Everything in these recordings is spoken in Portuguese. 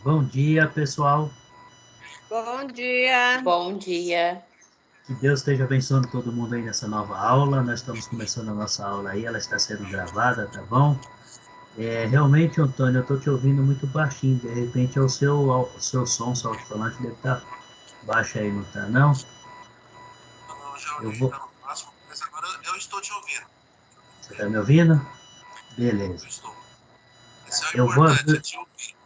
Bom dia, pessoal. Bom dia. Bom dia. Que Deus esteja abençoando todo mundo aí nessa nova aula. Nós estamos começando a nossa aula aí, ela está sendo gravada, tá bom? Realmente, Antônio, eu estou te ouvindo muito baixinho. De repente, o seu som, seu alto-falante deve estar baixo aí, não tá, não? Eu já Eu olhei, vou... tá no máximo, mas agora eu estou te ouvindo. Você está me ouvindo? Eu Beleza. estou. Isso é o Eu vou importante, é abrir... te ouvir.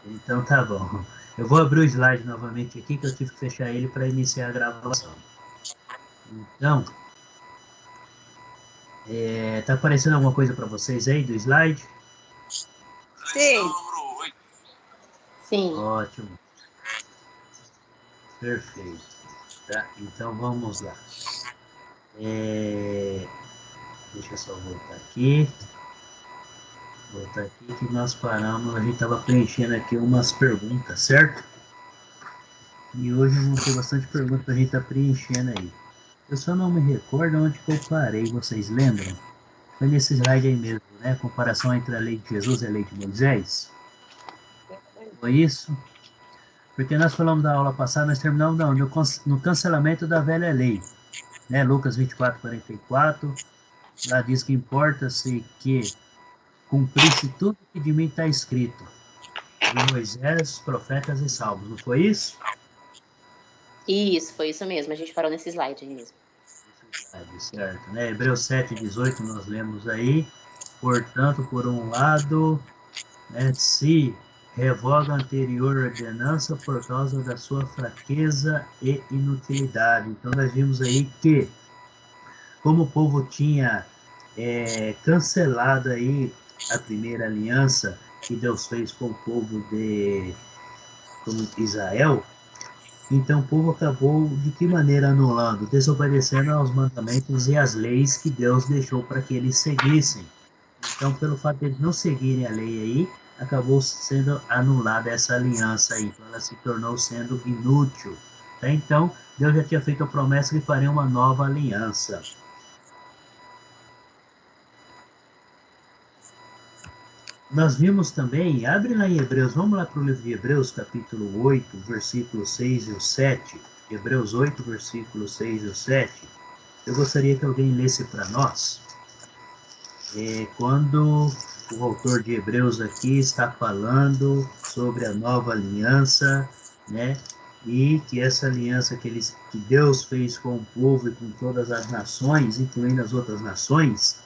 Então, tá bom. Eu vou abrir o slide novamente aqui, que eu tive que fechar ele para iniciar a gravação. Então, tá aparecendo alguma coisa para vocês aí do slide? Lição Sim. número 8. Sim. Ótimo, perfeito. Tá? Então vamos lá. Deixa eu só voltar aqui. Voltar aqui que nós paramos, a gente estava preenchendo aqui umas perguntas, certo? E hoje vamos ter bastante perguntas para a gente estar preenchendo aí. Eu só não me recordo onde que eu parei, vocês lembram? Foi nesse slide aí mesmo, né? Comparação entre a lei de Jesus e a lei de Moisés. Foi isso? Porque nós falamos da aula passada, nós terminamos não, no cancelamento da velha lei, né? Lucas 24:44, lá diz que importa-se que cumprisse tudo que de mim está escrito, de Moisés, profetas e salmos, não foi isso? Isso, foi isso mesmo. A gente parou nesse slide aí mesmo. Certo, né? Hebreus 7:18 nós lemos aí, portanto, por um lado, né, se revoga a anterior ordenança por causa da sua fraqueza e inutilidade. Então nós vimos aí que como o povo tinha cancelado aí a primeira aliança que Deus fez com o povo de Israel, então o povo acabou de que maneira anulando, desobedecendo aos mandamentos e às leis que Deus deixou para que eles seguissem. Então, pelo fato de eles não seguirem a lei aí, acabou sendo anulada essa aliança aí, então ela se tornou sendo inútil. Tá? Então, Deus já tinha feito a promessa que faria uma nova aliança. Nós vimos também, abre lá em Hebreus, vamos lá para o livro de Hebreus, capítulo 8, versículos 6 e o 7. Hebreus 8, versículos 6 e o 7. Eu gostaria que alguém lesse para nós. Quando o autor de Hebreus aqui está falando sobre a nova aliança, né? E que essa aliança que Deus fez com o povo e com todas as nações, incluindo as outras nações,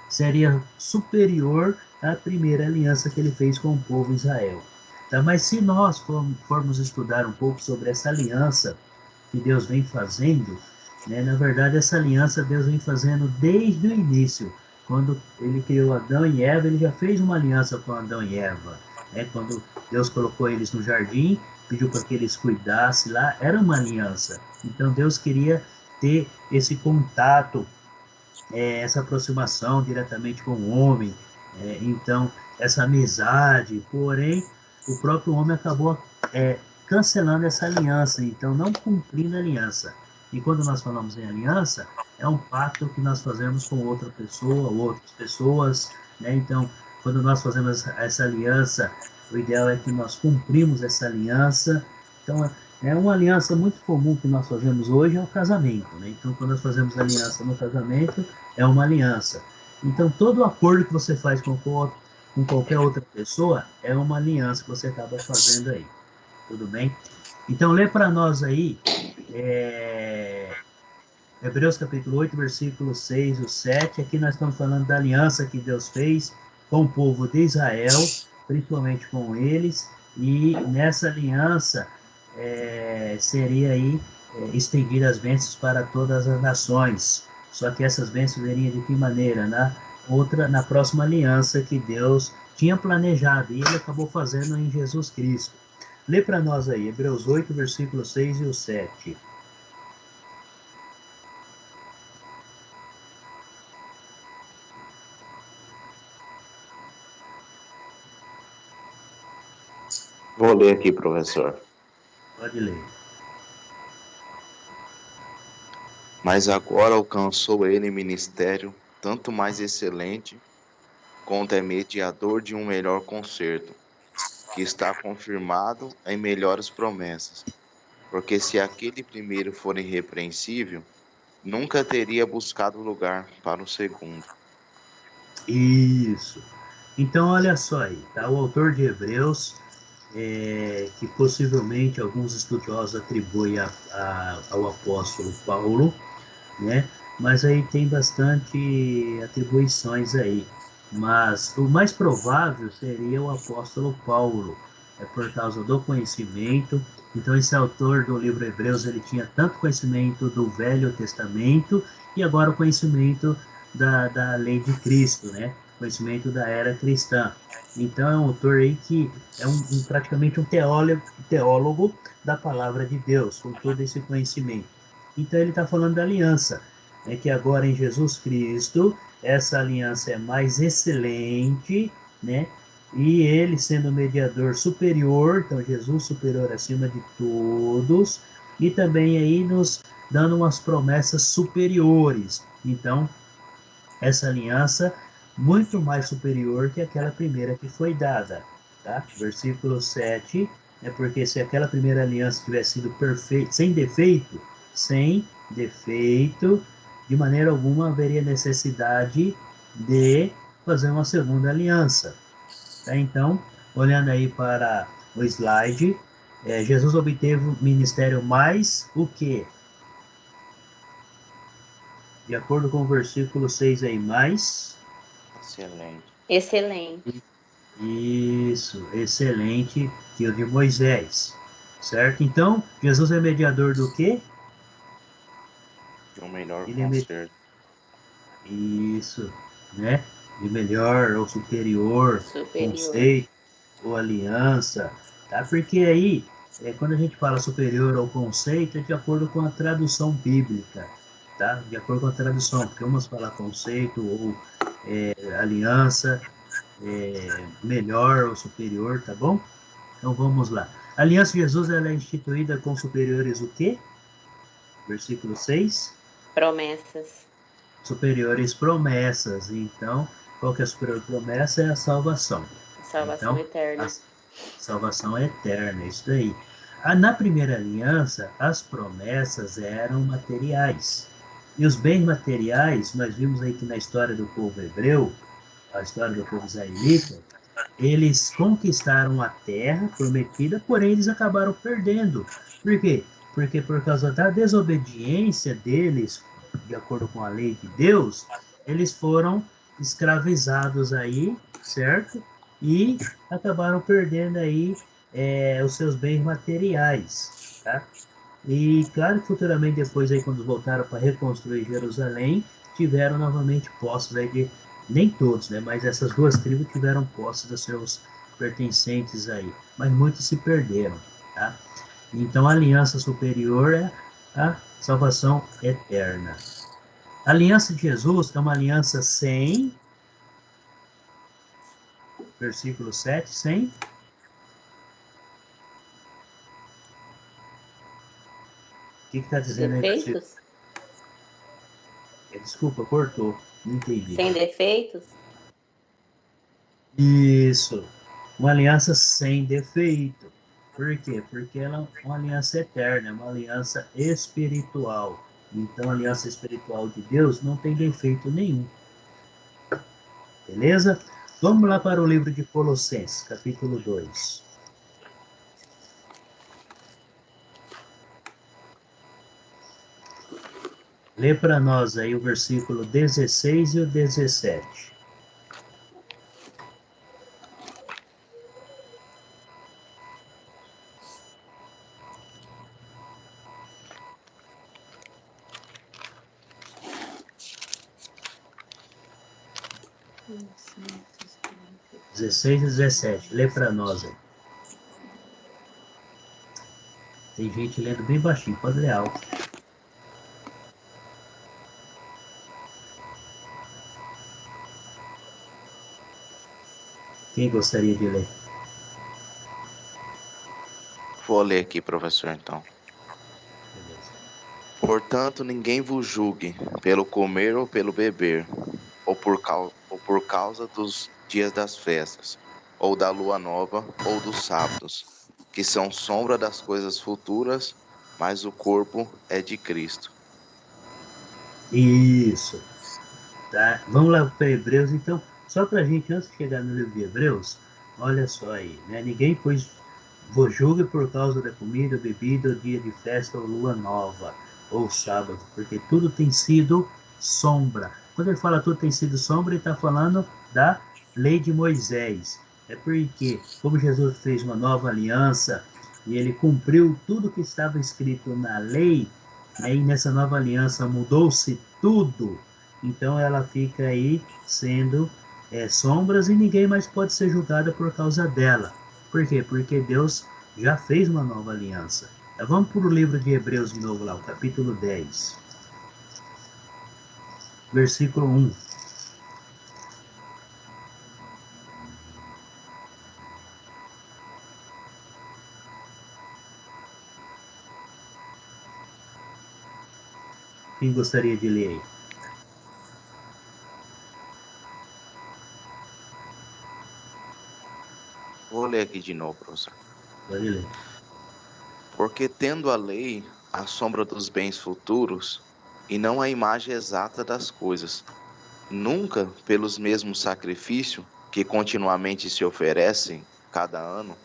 seria superior à primeira aliança que ele fez com o povo Israel. Tá? Mas se nós formos estudar um pouco sobre essa aliança que Deus vem fazendo, né, na verdade essa aliança Deus vem fazendo desde o início. Quando ele criou Adão e Eva, ele já fez uma aliança com Adão e Eva. Né? Quando Deus colocou eles no jardim, pediu para que eles cuidassem lá, era uma aliança. Então Deus queria ter esse contato, essa aproximação diretamente com o homem, então essa amizade, porém o próprio homem acabou cancelando essa aliança, então não cumprindo a aliança. E quando nós falamos em aliança, é um pacto que nós fazemos com outra pessoa, outras pessoas, né? Então, quando nós fazemos essa aliança, o ideal é que nós cumprimos essa aliança. Então, uma aliança muito comum que nós fazemos hoje é o casamento, né? Então, quando nós fazemos aliança no casamento, é uma aliança. Então, todo acordo que você faz com qualquer outra pessoa é uma aliança que você acaba fazendo aí. Tudo bem? Então, lê para nós aí, Hebreus capítulo 8, versículo 6 e 7. Aqui nós estamos falando da aliança que Deus fez com o povo de Israel, principalmente com eles, e nessa aliança seria aí estender as bênçãos para todas as nações. Só que essas bênçãos veriam de que maneira? Na próxima aliança que Deus tinha planejado, e ele acabou fazendo em Jesus Cristo. Lê para nós aí, Hebreus 8, versículo 6 e o 7. Vou ler aqui, professor. Pode ler. Mas agora alcançou ele ministério, tanto mais excelente, quanto é mediador de um melhor concerto, que está confirmado em melhores promessas. Porque se aquele primeiro for irrepreensível, nunca teria buscado lugar para o segundo. Isso. Então, olha só aí, tá? O autor de Hebreus, que possivelmente alguns estudiosos atribuem ao apóstolo Paulo, né? Mas aí tem bastante atribuições aí. Mas o mais provável seria o apóstolo Paulo, por causa do conhecimento. Então, esse autor do livro Hebreus, ele tinha tanto conhecimento do Velho Testamento e agora o conhecimento da lei de Cristo, né? Conhecimento da era cristã. Então, é um autor aí que é praticamente um teólogo da palavra de Deus, com todo esse conhecimento. Então, ele está falando da aliança, né, que agora em Jesus Cristo, essa aliança é mais excelente, né? E ele sendo o mediador superior, então Jesus superior acima de todos, e também aí nos dando umas promessas superiores. Então, essa aliança muito mais superior que aquela primeira que foi dada, tá? Versículo 7, é porque se aquela primeira aliança tivesse sido perfeita, sem defeito, de maneira alguma haveria necessidade de fazer uma segunda aliança. Tá? Então, olhando aí para o slide, Jesus obteve o ministério mais o quê? De acordo com o versículo 6 aí, mais... Excelente. Excelente. Isso, excelente, que o de Moisés, certo? Então, Jesus é mediador do quê? De um melhor Ele é conserto. Isso, né? De melhor ou superior, Superior. conceito ou aliança, tá? Porque aí, quando a gente fala superior ou conceito, é de acordo com a tradução bíblica, tá? De acordo com a tradução, porque umas falam conceito ou aliança, melhor ou superior, tá bom? Então vamos lá. A aliança de Jesus ela é instituída com superiores o quê? Versículo 6. Promessas. Superiores promessas. Então, qual que é a superior promessa? É a salvação. Salvação Então, a eterna. salvação é eterna, isso daí. Na primeira aliança, as promessas eram materiais. E os bens materiais, nós vimos aí que na história do povo hebreu, a história do povo israelita, eles conquistaram a terra prometida, porém eles acabaram perdendo. Por quê? Porque por causa da desobediência deles, de acordo com a lei de Deus, eles foram escravizados aí, certo? E acabaram perdendo aí os seus bens materiais, tá? E claro que futuramente depois aí quando voltaram para reconstruir Jerusalém, tiveram novamente posses aí de nem todos, né, mas essas duas tribos tiveram posse dos seus pertencentes aí, mas muitos se perderam, tá? Então a aliança superior é a salvação eterna. A aliança de Jesus é uma aliança sem, versículo 7, sem o que está dizendo aí? Defeitos? Desculpa, cortou, não entendi. Sem defeitos? Isso, uma aliança sem defeito. Por quê? Porque ela é uma aliança eterna, é uma aliança espiritual. Então, a aliança espiritual de Deus não tem defeito nenhum. Beleza? Vamos lá para o livro de Colossenses, capítulo 2. Lê para nós aí o versículo 16 e o 17. Sim. 16 e 17. Lê para nós aí. Tem gente lendo bem baixinho, pode ler alto. Quem gostaria de ler? Vou ler aqui, professor, então. Beleza. Portanto, ninguém vos julgue pelo comer ou pelo beber, ou por causa dos dias das festas, ou da lua nova, ou dos sábados, que são sombra das coisas futuras, mas o corpo é de Cristo. Isso, tá? Vamos lá para Hebreus, então, só para a gente, antes de chegar no livro de Hebreus, olha só aí, né? Ninguém vos julgue por causa da comida, bebida, ou dia de festa, ou lua nova, ou sábado, porque tudo tem sido sombra. Quando ele fala tudo tem sido sombra, ele está falando da lei de Moisés. É porque, como Jesus fez uma nova aliança, e ele cumpriu tudo que estava escrito na lei, né, e nessa nova aliança mudou-se tudo, então ela fica aí sendo sombras e ninguém mais pode ser julgado por causa dela. Por quê? Porque Deus já fez uma nova aliança. Então, vamos para o livro de Hebreus de novo lá, o capítulo 10, versículo 1. Quem gostaria de ler aí? Vou ler aqui de novo, professor. Pode ler. Porque tendo a lei a sombra dos bens futuros, e não a imagem exata das coisas, nunca pelos mesmos sacrifícios que continuamente se oferecem cada ano,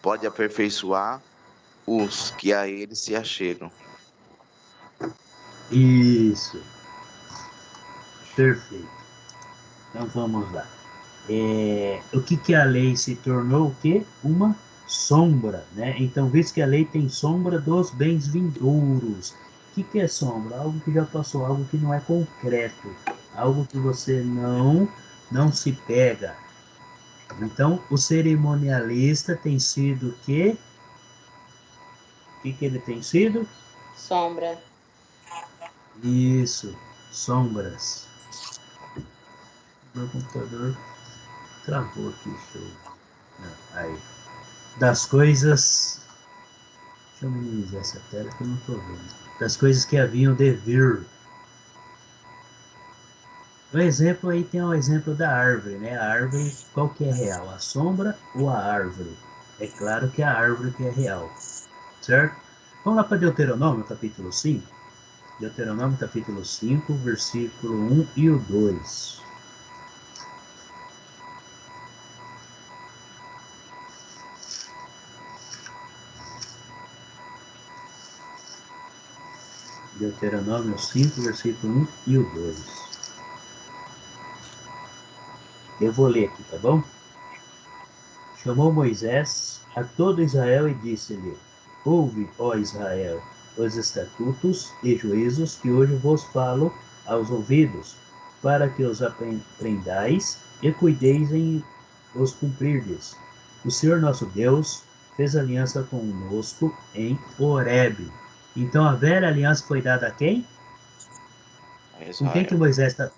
pode aperfeiçoar os que a ele se achegam. Isso, perfeito. Então vamos lá. O que a lei se tornou o quê? Uma sombra, né? Então, visto que a lei tem sombra dos bens vindouros. O que é sombra? Algo que já passou, algo que não é concreto, algo que você não se pega. Então, o cerimonialista tem sido o quê? O que ele tem sido? Sombra. Isso, sombras. Meu computador travou aqui, show. Aí. Das coisas. Deixa eu minimizar essa tela que eu não estou vendo. Das coisas que haviam de vir. O exemplo aí tem um exemplo da árvore, né? A árvore, qual que é real? A sombra ou a árvore? É claro que é a árvore que é real, certo? Vamos lá para Deuteronômio, capítulo 5. Deuteronômio, capítulo 5, versículo 1 e o 2. Deuteronômio 5, versículo 1 e o 2. Eu vou ler aqui, tá bom? Chamou Moisés a todo Israel e disse-lhe: Ouve, ó Israel, os estatutos e juízos que hoje vos falo aos ouvidos, para que os aprendais e cuideis em os cumprirdes. O Senhor nosso Deus fez aliança conosco em Horebe. Então a velha aliança foi dada a quem? A Com quem que Israel. Moisés está?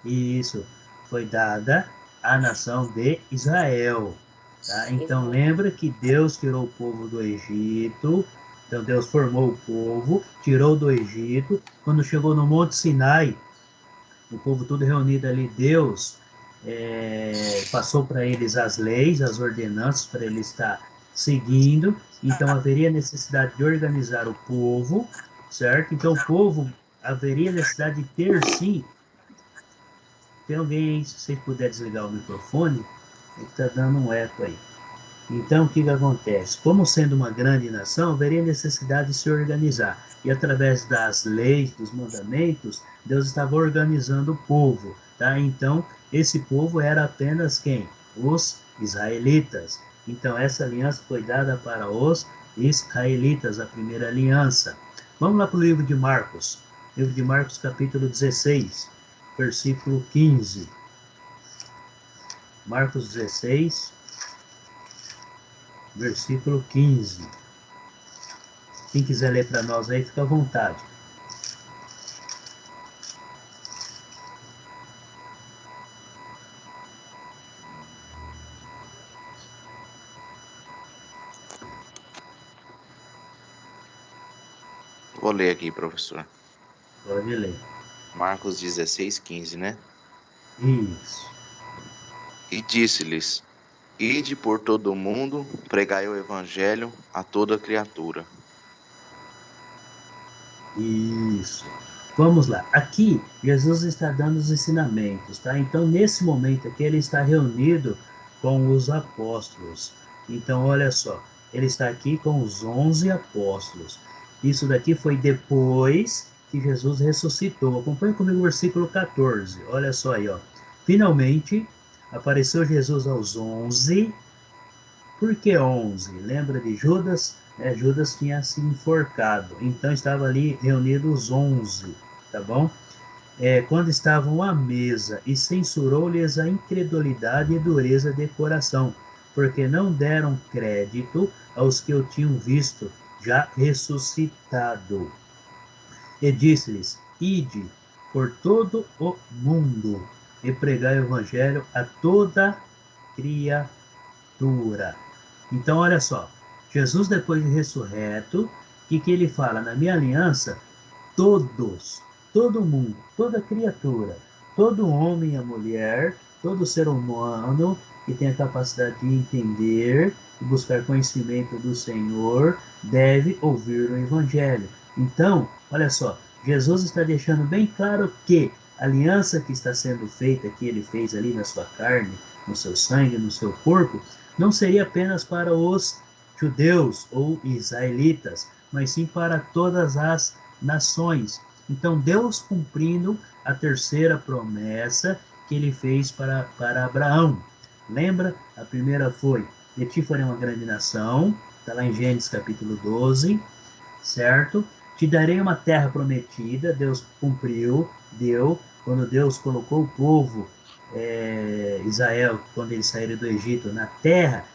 Isso, foi dada à nação de Israel. Tá? Então Israel. lembra que Deus tirou o povo do Egito. Então Deus formou o povo, tirou do Egito. Quando chegou no Monte Sinai, o povo todo reunido ali, Deus passou para eles as leis, as ordenanças para eles estar seguindo. Então haveria necessidade de organizar o povo, certo? Então o povo haveria necessidade de ter sim. Tem alguém aí, se você puder desligar o microfone, ele está dando um eco aí. Então, o que acontece? Como sendo uma grande nação, haveria necessidade de se organizar. E através das leis, dos mandamentos, Deus estava organizando o povo. Tá? Então, esse povo era apenas quem? Os israelitas. Então, essa aliança foi dada para os israelitas, a primeira aliança. Vamos lá para o livro de Marcos. Livro de Marcos, capítulo 16, versículo 15. Marcos 16, versículo 15. Quem quiser ler para nós aí, fica à vontade. Vou ler aqui, professor. Pode ler. Marcos 16, 15, né? Isso. E disse-lhes: Ide por todo o mundo, pregai o evangelho a toda criatura. Isso. Vamos lá. Aqui, Jesus está dando os ensinamentos, tá? Então, nesse momento aqui, ele está reunido com os apóstolos. Então, olha só. Ele está aqui com os 11 apóstolos. Isso daqui foi depois que Jesus ressuscitou. Acompanhe comigo o versículo 14. Olha só aí, ó. Finalmente, apareceu Jesus aos 11. Por que 11? Lembra de Judas? Judas tinha se enforcado, então estava ali reunidos os 11, tá bom? Quando estavam à mesa, e censurou-lhes a incredulidade e dureza de coração, porque não deram crédito aos que o tinham visto já ressuscitado. E disse-lhes: Ide por todo o mundo e pregai o evangelho a toda criatura. Então, olha só, Jesus, depois de ressurreto, o que ele fala? Na minha aliança, todos, todo mundo, toda criatura, todo homem e mulher, todo ser humano que tem a capacidade de entender e buscar conhecimento do Senhor, deve ouvir o Evangelho. Então, olha só, Jesus está deixando bem claro que a aliança que está sendo feita, que ele fez ali na sua carne, no seu sangue, no seu corpo, não seria apenas para os judeus ou israelitas, mas sim para todas as nações. Então, Deus cumprindo a terceira promessa que ele fez para Abraão. Lembra? A primeira foi: de ti farei uma grande nação, está lá em Gênesis capítulo 12, certo? Te darei uma terra prometida, Deus cumpriu, deu, quando Deus colocou o povo Israel, quando eles saíram do Egito, na terra,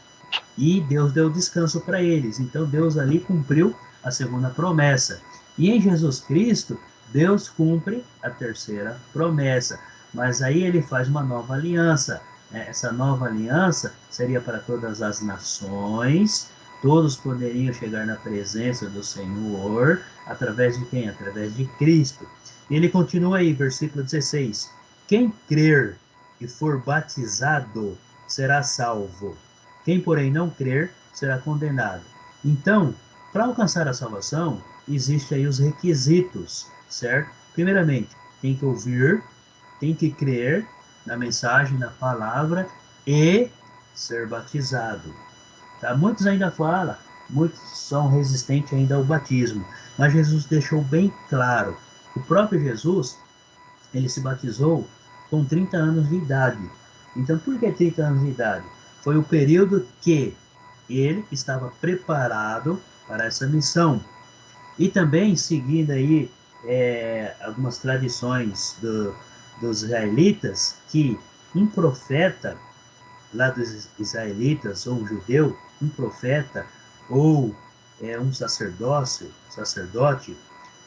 e Deus deu descanso para eles. Então Deus ali cumpriu a segunda promessa. E em Jesus Cristo, Deus cumpre a terceira promessa. Mas aí ele faz uma nova aliança. Essa nova aliança seria para todas as nações. Todos poderiam chegar na presença do Senhor através de quem? Através de Cristo. E ele continua aí, versículo 16. Quem crer e for batizado será salvo. Quem, porém, não crer, será condenado. Então, para alcançar a salvação, existem aí os requisitos, certo? Primeiramente, tem que ouvir, tem que crer na mensagem, na palavra e ser batizado. Tá? Muitos ainda falam, muitos são resistentes ainda ao batismo, mas Jesus deixou bem claro. O próprio Jesus, ele se batizou com 30 anos de idade. Então, por que 30 anos de idade? Foi o período que ele estava preparado para essa missão. E também, seguindo aí algumas tradições dos israelitas, que um profeta lá dos israelitas, ou um judeu, um profeta, ou um sacerdote,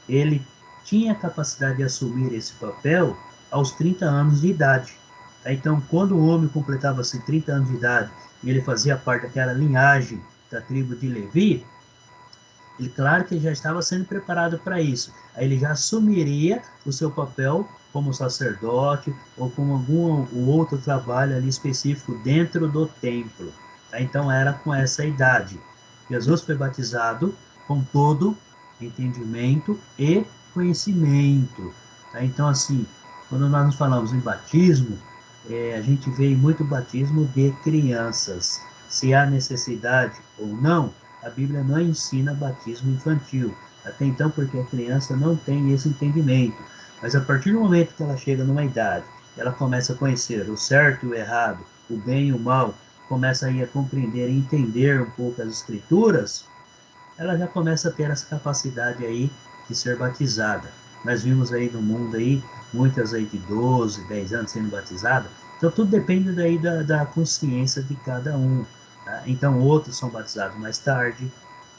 ele tinha a capacidade de assumir esse papel aos 30 anos de idade. Então, quando o homem completava-se 30 anos de idade e ele fazia parte daquela linhagem da tribo de Levi, ele, claro que ele já estava sendo preparado para isso. Aí ele já assumiria o seu papel como sacerdote ou com algum outro trabalho ali específico dentro do templo. Tá? Então, era com essa idade. Jesus foi batizado com todo entendimento e conhecimento. Tá? Então, assim, quando nós nos falamos em batismo, a gente vê muito batismo de crianças. Se há necessidade ou não, a Bíblia não ensina batismo infantil. Até então, porque a criança não tem esse entendimento. Mas a partir do momento que ela chega numa idade, ela começa a conhecer o certo e o errado, o bem e o mal, começa aí a compreender e entender um pouco as escrituras, ela já começa a ter essa capacidade aí de ser batizada. Nós vimos aí no mundo aí, muitas aí de 12, 10 anos sendo batizadas. Então tudo depende daí da consciência de cada um. Tá? Então outros são batizados mais tarde,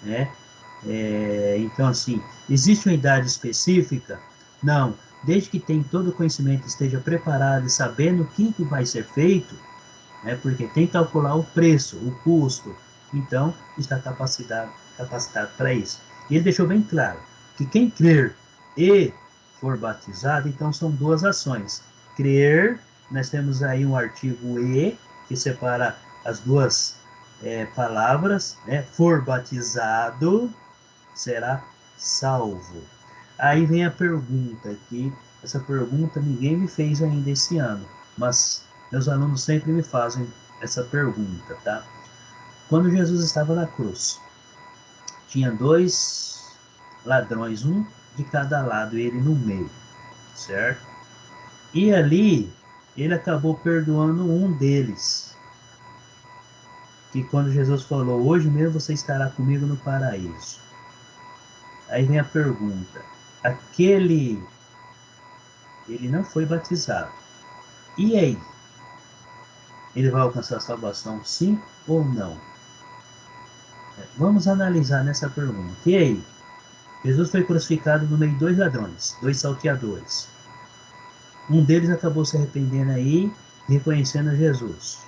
né? Então assim, existe uma idade específica? Não. Desde que tem todo o conhecimento, esteja preparado e sabendo o que vai ser feito, né? Porque tem que calcular o preço, o custo. Então, está capacitado para isso. E ele deixou bem claro que quem crer e for batizado, então são duas ações. Crer, nós temos aí um artigo E, que separa as duas palavras, né? For batizado, será salvo. Aí vem a pergunta aqui. Essa pergunta ninguém me fez ainda esse ano, mas meus alunos sempre me fazem essa pergunta, tá? Quando Jesus estava na cruz, tinha dois ladrões, um de cada lado, e ele no meio, certo? E ali, ele acabou perdoando um deles, que quando Jesus falou, hoje mesmo você estará comigo no paraíso. Aí vem a pergunta, ele não foi batizado, e aí? Ele vai alcançar a salvação, sim ou não? Vamos analisar nessa pergunta. E aí? Jesus foi crucificado no meio de dois ladrões, dois salteadores. Um deles acabou se arrependendo aí, reconhecendo Jesus,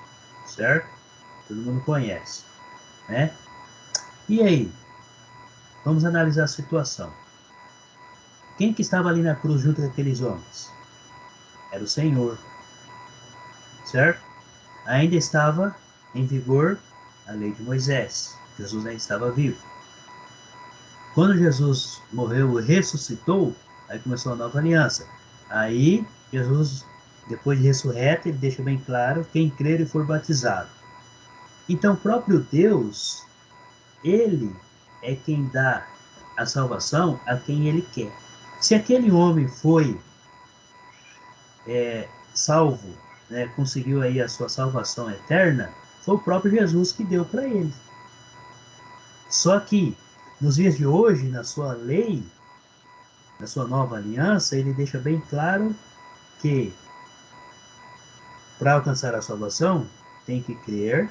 certo? Todo mundo conhece, né? E aí? Vamos analisar a situação. Quem que estava ali na cruz junto com aqueles homens? Era o Senhor, certo? Ainda estava em vigor a lei de Moisés. Jesus ainda estava vivo. Quando Jesus morreu e ressuscitou, aí começou a nova aliança. Aí Jesus, depois de ressurreto, ele deixa bem claro, quem crer e for batizado. Então o próprio Deus, ele é quem dá a salvação a quem ele quer. Se aquele homem foi salvo, né, conseguiu aí a sua salvação eterna, foi o próprio Jesus que deu para ele. Só que, nos dias de hoje, na sua lei, na sua nova aliança, ele deixa bem claro que, para alcançar a salvação, tem que crer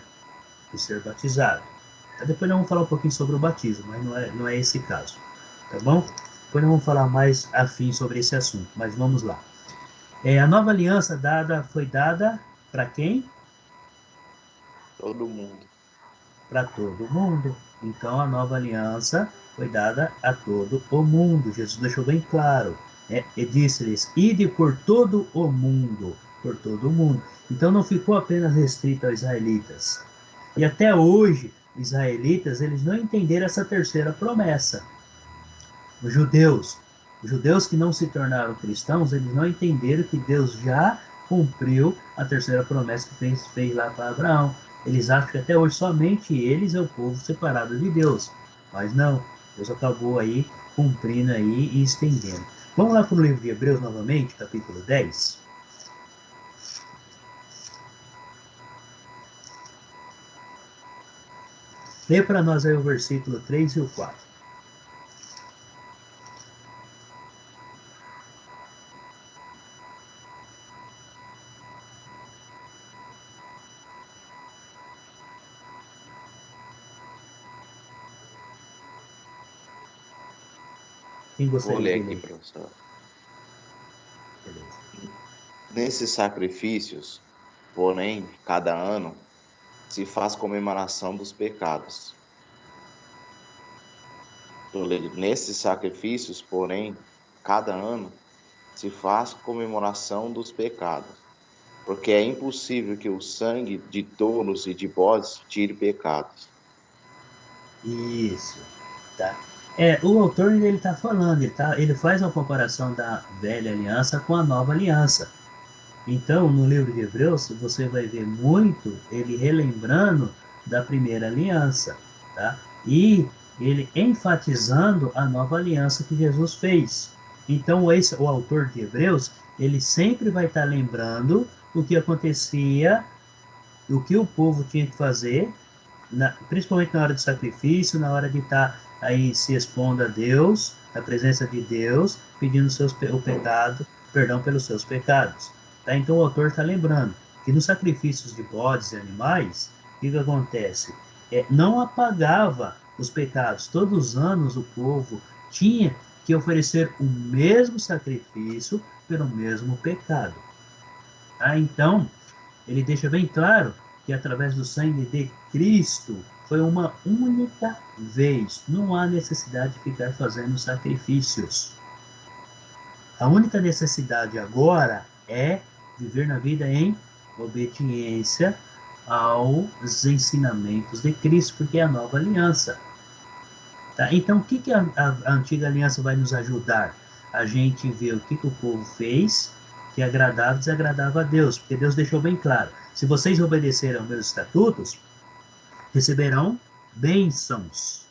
e ser batizado. Depois nós vamos falar um pouquinho sobre o batismo, mas não é esse caso, tá bom? Depois nós vamos falar mais afim sobre esse assunto, mas vamos lá. A nova aliança foi dada para quem? Todo mundo. Para todo mundo. Então a nova aliança foi dada a todo o mundo. Jesus deixou bem claro, né? E disse-lhes, ide por todo o mundo, por todo o mundo. Então não ficou apenas restrito aos israelitas. E até hoje, os israelitas, eles não entenderam essa terceira promessa. Os judeus que não se tornaram cristãos, eles não entenderam que Deus já cumpriu a terceira promessa que fez lá para Abraão. Eles acham que até hoje somente eles é o povo separado de Deus. Mas não, Deus acabou aí cumprindo aí e estendendo. Vamos lá para o livro de Hebreus novamente, capítulo 10. Lê para nós aí o versículo 3 e o 4. Quem Vou gostaria ler de aqui, ler? professor. Beleza. Nesses sacrifícios, porém, cada ano, se faz comemoração dos pecados. Nesses sacrifícios, porém, cada ano, se faz comemoração dos pecados, porque é impossível que o sangue de touros e de bodes tire pecados. Isso, tá? O autor ele está falando, ele faz uma comparação da velha aliança com a nova aliança. Então, no livro de Hebreus, você vai ver muito ele relembrando da primeira aliança, tá? E ele enfatizando a nova aliança que Jesus fez. Então, o autor de Hebreus, ele sempre vai estar lembrando o que acontecia, o que o povo tinha que fazer principalmente na hora do sacrifício, na hora de estar aí se expondo a Deus, na presença de Deus, pedindo o pecado, perdão pelos seus pecados. Tá? Então o autor está lembrando que nos sacrifícios de bodes e animais, o que acontece? Não apagava os pecados. Todos os anos o povo tinha que oferecer o mesmo sacrifício pelo mesmo pecado. Tá? Então, ele deixa bem claro que através do sangue de Cristo foi uma única vez. Não há necessidade de ficar fazendo sacrifícios. A única necessidade agora é viver na vida em obediência aos ensinamentos de Cristo, porque é a nova aliança. Tá? Então, o que, que a antiga aliança vai nos ajudar? A gente ver o que, que o povo fez que agradava e desagradava a Deus, porque Deus deixou bem claro: se vocês obedecerem aos meus estatutos, receberão bênçãos.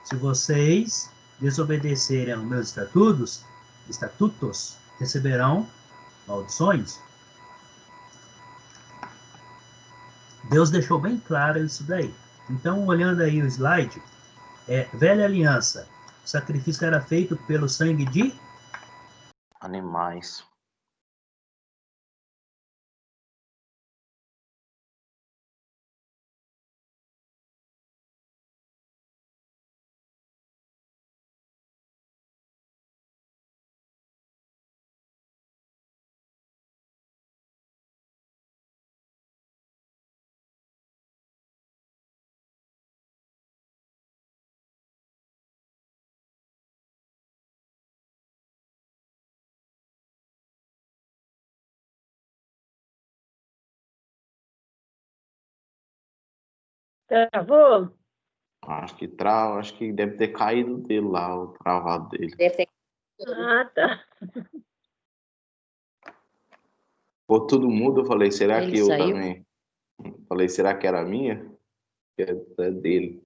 Se vocês desobedecerem aos meus estatutos, receberão maldições. Deus deixou bem claro isso daí. Então, olhando aí o slide, velha aliança, o sacrifício era feito pelo sangue de Animais. Travou? Acho que deve ter caído dele lá, o travado dele. Deve ter... Ah, tá. Pô, tudo mudo, eu falei, será Ele que eu saiu? também? Falei, será que era minha? Que é dele.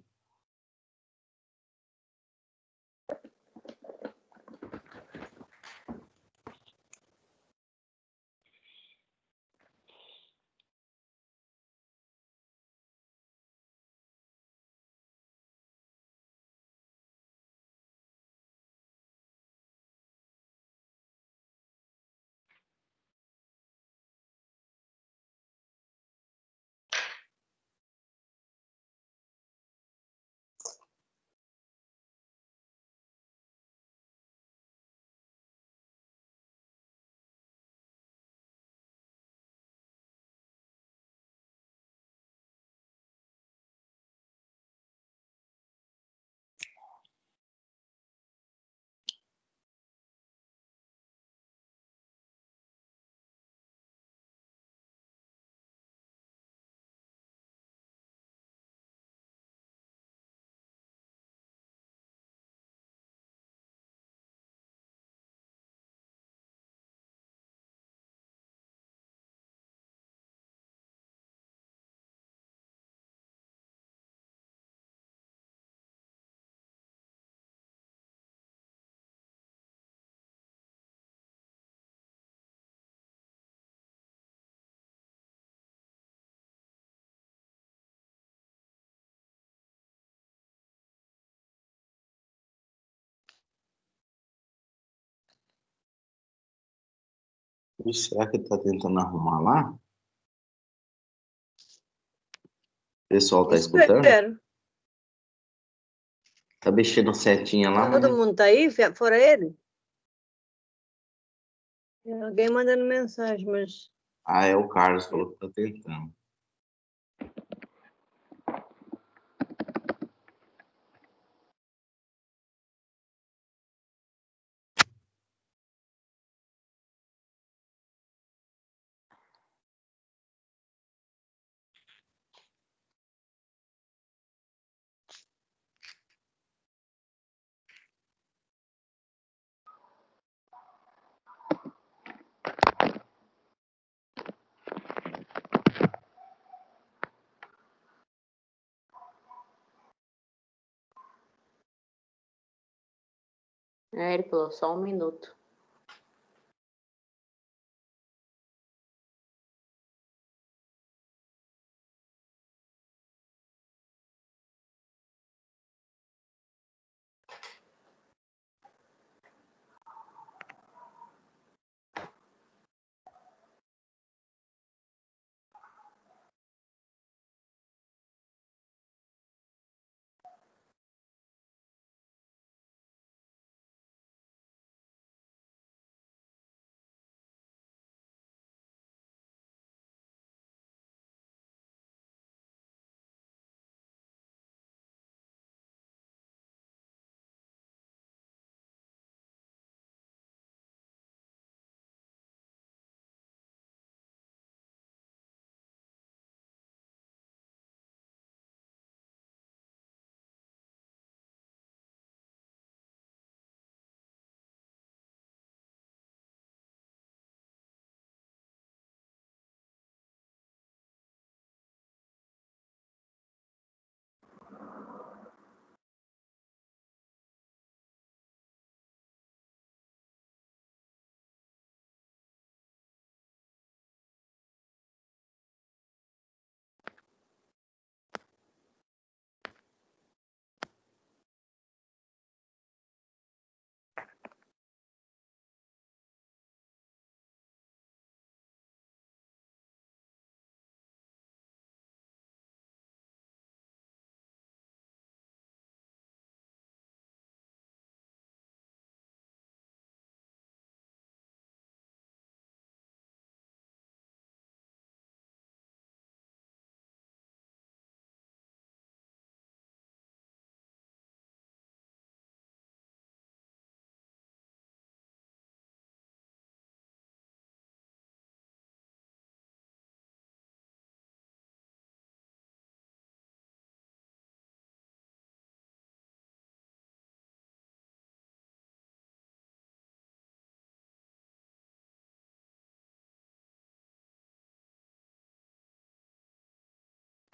Ixi, será que ele tá tentando arrumar lá? O pessoal tá escutando? Espero. Tá mexendo setinha lá, mas... Todo mundo tá aí, fora ele? Tem alguém mandando mensagem, mas... Ah, é o Carlos, falou que tá tentando. Ele falou só 1 minuto.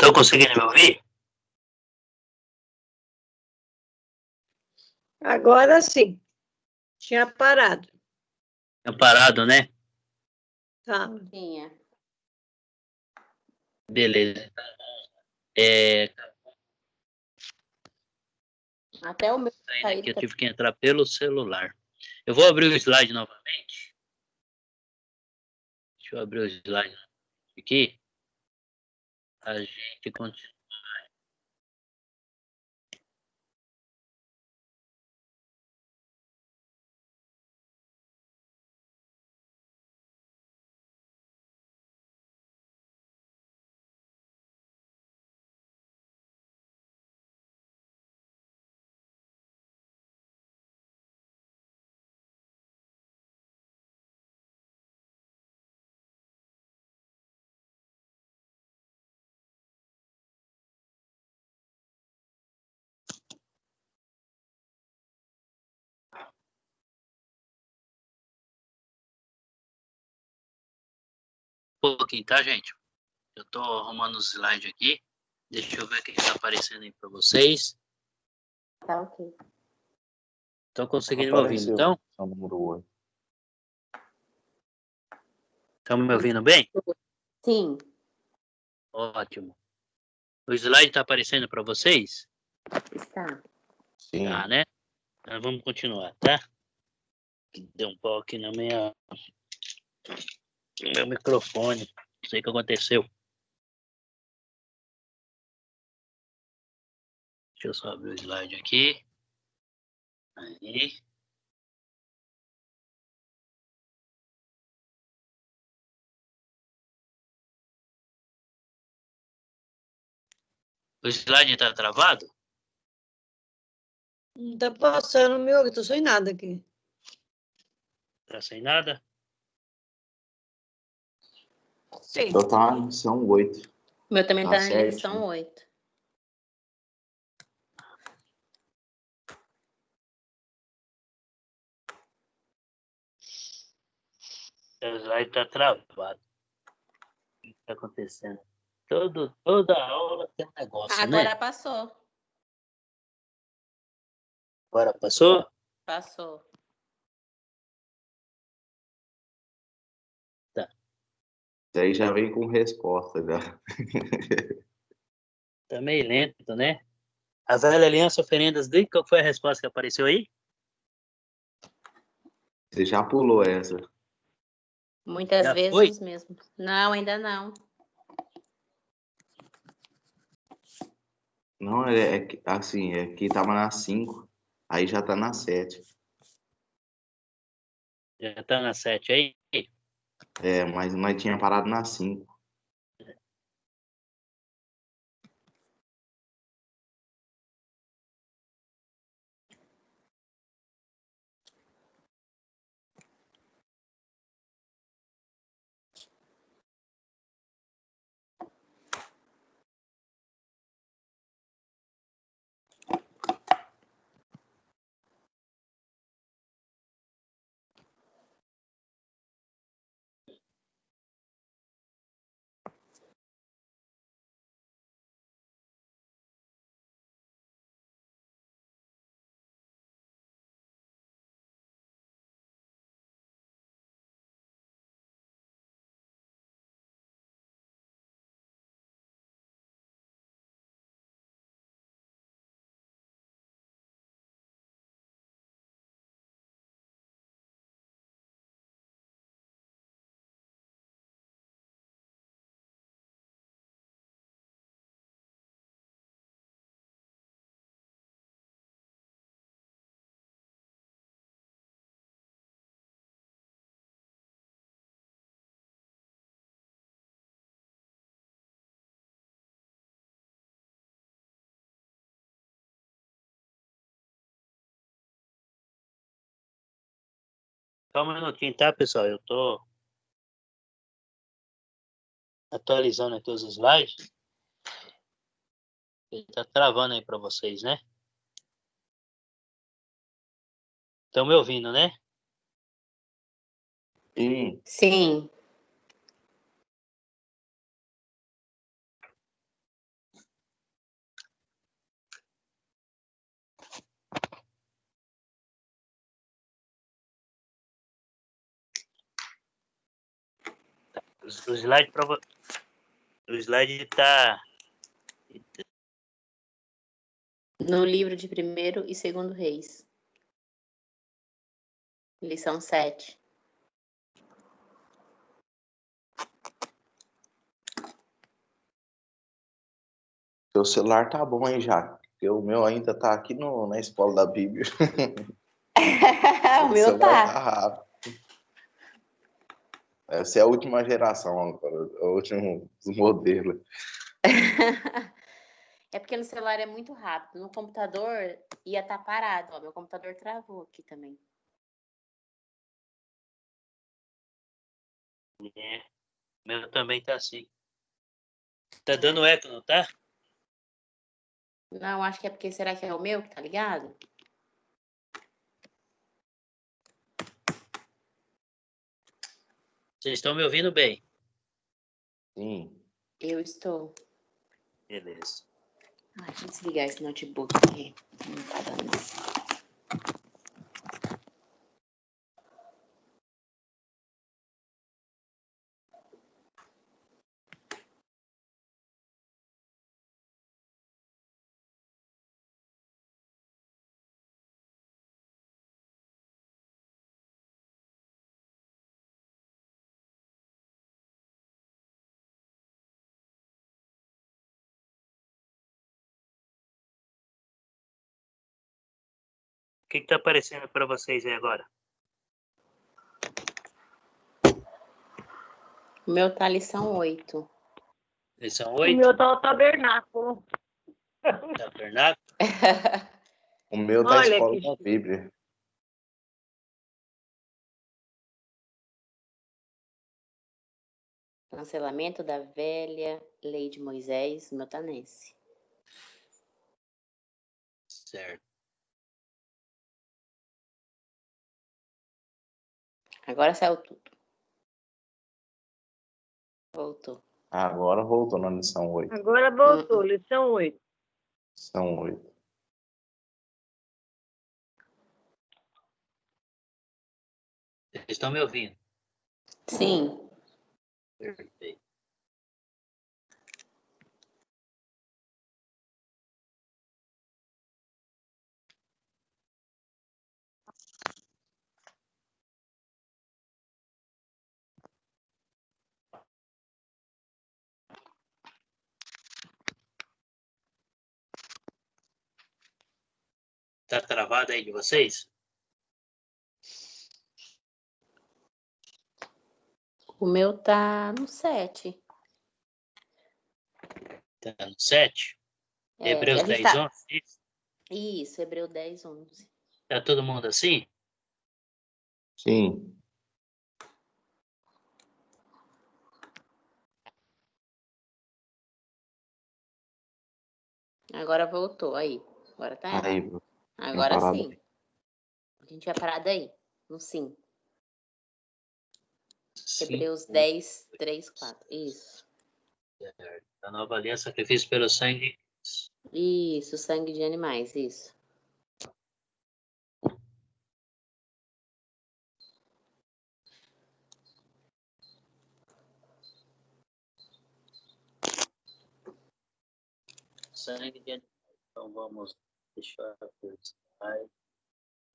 Estão conseguindo me ouvir? Agora sim. Tinha parado. Tinha parado, né? Tá. Tinha. Beleza. Até o meu Saindo saído aqui, eu tá- tive que entrar pelo celular. Eu vou abrir o slide novamente. Deixa eu abrir o slide aqui. A gente continua. Um pouquinho, tá, gente? Eu tô arrumando os slides aqui. Deixa eu ver o que está aparecendo aí para vocês. Tá ok. Estão conseguindo me ouvir, então? São número 8. Estão me ouvindo bem? Sim, Ótimo. O slide está aparecendo para vocês? está. Sim. Tá, né? Então vamos continuar, tá? Deu um pau aqui no meu microfone. Não sei o que aconteceu. Deixa eu só abrir o slide aqui. Aí. O slide está travado? Não tá passando o meu, eu tô sem nada aqui. Tá sem nada? Sim. Então tá na lição 8. O meu também Tá tá na certinho. lição 8. O slide está travado. O que está acontecendo? Toda aula tem um negócio, Agora né? passou. Agora passou? Passou. Isso aí já vem com resposta, já. Tá meio lento, né? A velha aliança oferendas de... Qual foi a resposta que apareceu aí? Você já pulou essa. Muitas Já vezes mesmo. Não, ainda não. Não, assim, é que tava na 5, aí já tá na 7. Já tá na 7 aí? Mas nós tinha parado na 5. Só um minutinho, tá, pessoal? Eu tô atualizando aqui os slides. Ele tá travando aí para vocês, né? Estão me ouvindo, né? Sim. Sim. O slide o slide tá... No livro de 1º e 2º Reis. Lição 7. Seu celular tá bom, hein, já? Porque o meu ainda tá aqui na escola da Bíblia. O meu celular tá. rápido. Essa é a última geração agora, o último modelo. É porque no celular é muito rápido. No computador ia estar parado. Ó, meu computador travou aqui também. É, o meu também tá assim. Tá dando eco, não tá? Não, acho que é porque... Será que é o meu que tá ligado? Vocês estão me ouvindo bem? Sim. Eu estou. Beleza. Ai, deixa eu desligar esse notebook aqui. Não tá dando. O que tá aparecendo para vocês aí agora? O meu tá lição 8. Lição O 8? meu tá o tabernáculo. Tabernáculo? O meu da Olha escola que da Bíblia. Cancelamento da velha lei de Moisés. O meu tá nesse. Certo. Agora saiu tudo. Voltou. Agora voltou na lição 8. Agora voltou, lição 8. Lição 8. Vocês estão me ouvindo? Sim. Perfeito. Tá travado aí de vocês? O meu tá no 7. Tá no 7? É, Hebreus a gente 10, tá... 11? Isso, Hebreu 10, 11. Tá todo mundo assim? Sim. Agora voltou, aí. Agora tá. Aí, Agora parado. sim. A gente vai parado aí, no sim. Hebreus 10, 3, 4. Isso. Certo. A nova aliança, sacrifício pelo sangue. Isso, sangue de animais, isso. Sangue de animais. Então vamos deixar o slide.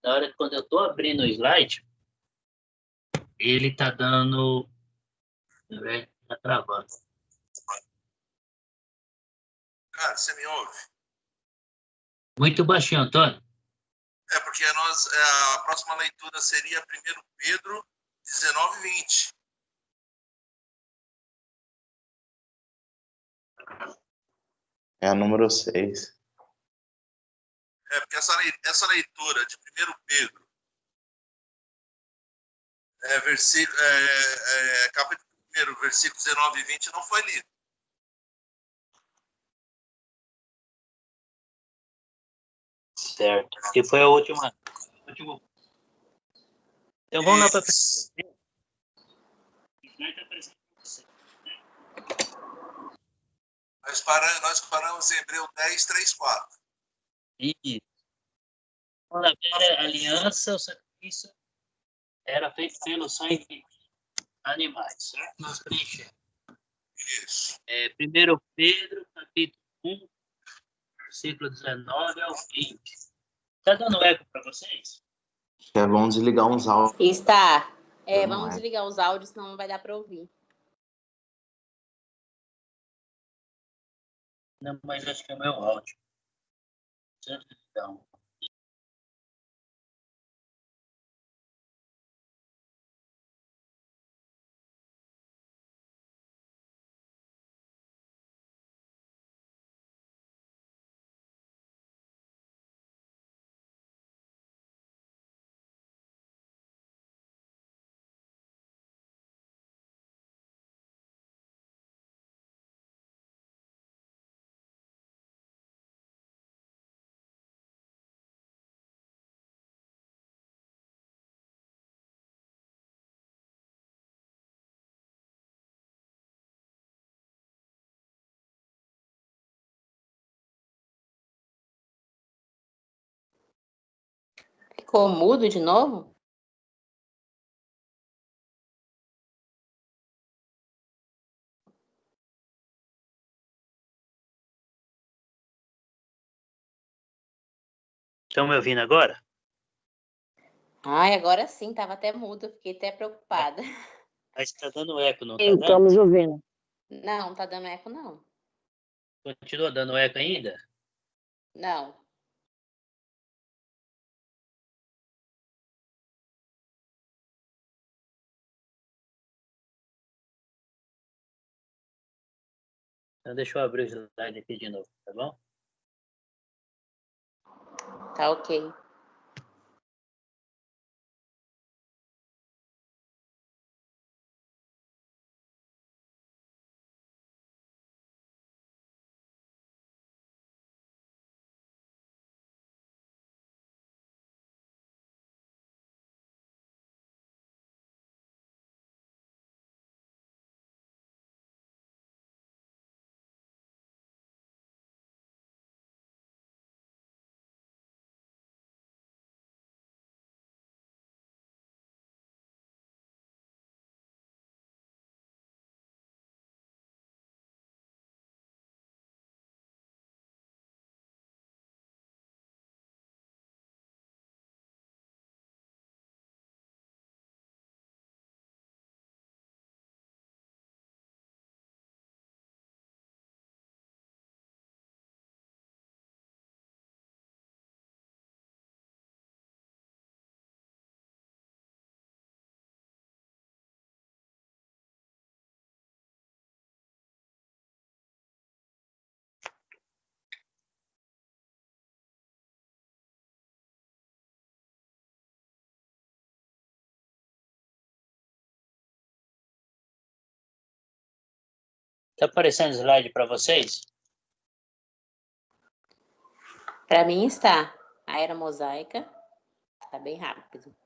Na hora que quando eu tô abrindo o slide, ele tá dando. Na verdade, tá travando. Cara, você me ouve? Muito baixinho, Antônio. É porque a próxima leitura seria 1 Pedro 19 e 20. É a número 6. É porque essa leitura de 1 Pedro, capítulo 1, versículo 19 e 20, não foi lido. Certo. Que foi a última. Então vamos lá para frente. Nós paramos em Hebreu 10, 3, 4. Isso. Quando a velha aliança, o sacrifício era feito pelo sangue animais, certo? Nós preenchemos. Isso. 1 Pedro, capítulo 1, versículo 19 ao 20. Está dando eco para vocês? É bom desligar uns áudios. Está. Não Vamos é. desligar os áudios, senão não vai dar para ouvir. Não, mas acho que é o meu áudio. Então, Ficou mudo de novo? estão me ouvindo agora? Ai, agora sim, tava até mudo, fiquei até preocupada. Mas está dando eco, não está Sim, dando? estamos ouvindo. Não, tá dando eco, não. Continua dando eco ainda? Não. Então deixa eu abrir o slide aqui de novo, tá bom? Tá ok. Tá aparecendo slide para vocês? Para mim está. A era mosaica. Tá bem rápido.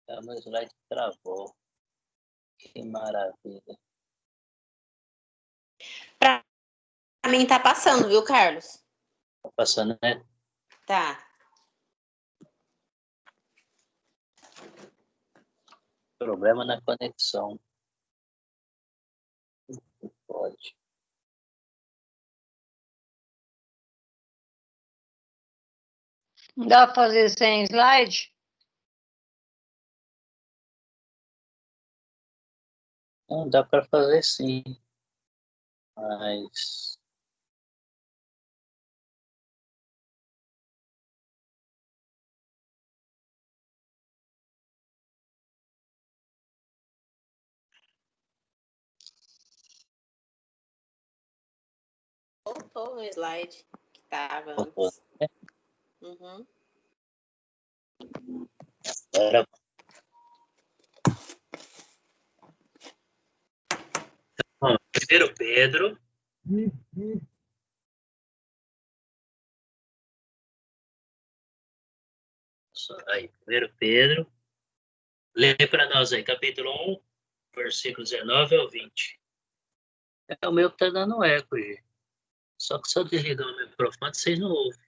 Tá, meu slide travou. Que maravilha. Pra mim tá passando, viu, Carlos? Tá passando, né? Tá. Problema na conexão. Pode. Não dá para fazer sem slide? Não, dá para fazer sim. Mas... Voltou o slide que tava Voltou, antes. né? Uhum. Agora... Bom, 1 Pedro. Aí, 1 Pedro. Lê para nós aí, capítulo 1, versículo 19 ao 20. É o meu que tá dando eco, gente. Só que se eu desligar o microfone, vocês não ouvem.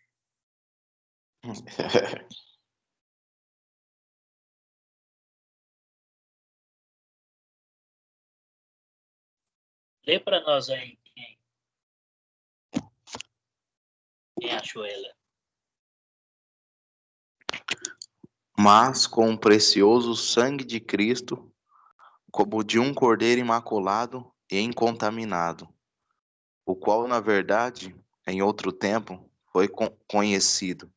Lê para nós aí quem achou ela. Mas com o precioso sangue de Cristo, como de um cordeiro imaculado e incontaminado, o qual, na verdade, em outro tempo, foi conhecido,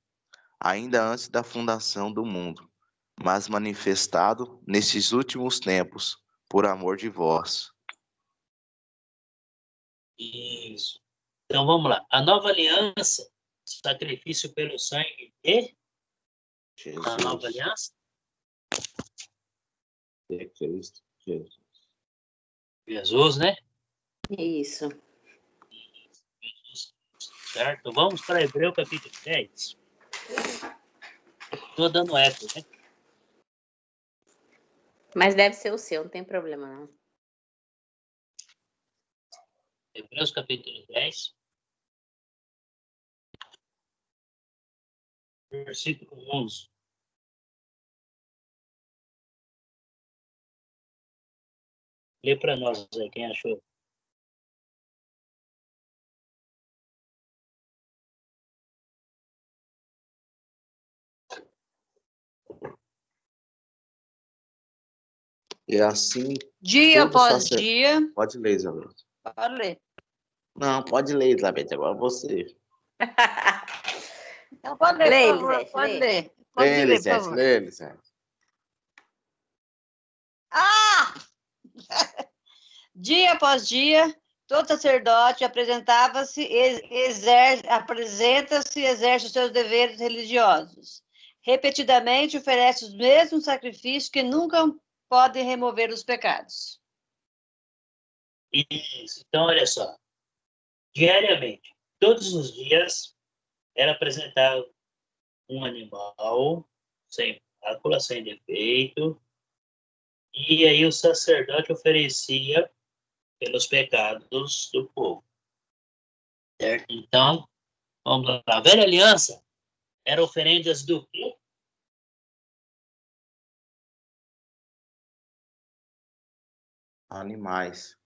ainda antes da fundação do mundo, mas manifestado nestes últimos tempos, por amor de vós. Isso. Então vamos lá. A nova aliança, sacrifício pelo sangue de a nova Jesus, aliança, de Cristo, Jesus. Jesus, né? Isso. Jesus, certo? Vamos para Hebreu capítulo 10. Estou dando eco, né? Mas deve ser o seu, não tem problema, não. Hebreus capítulo 10, versículo 11. Lê para nós aí, quem achou. E assim, Dia todo após sacerdote... dia. Pode ler, Isabel. Pode ler. Não, pode ler, Isabel, agora você. Então, pode ler, Lê, por favor. Elisete, Pode lê. ler. Pode Lê, ler, por Elisete, favor. lê, Elisete. Ah! Dia após dia, todo sacerdote apresenta-se, e exerce os seus deveres religiosos. Repetidamente oferece os mesmos sacrifícios que nunca podem remover os pecados. Isso. Então, olha só. Diariamente, todos os dias, era apresentado um animal sem mácula, sem defeito, e aí o sacerdote oferecia pelos pecados do povo. Certo? Então, vamos lá. A velha aliança era oferendas do quê? Animais.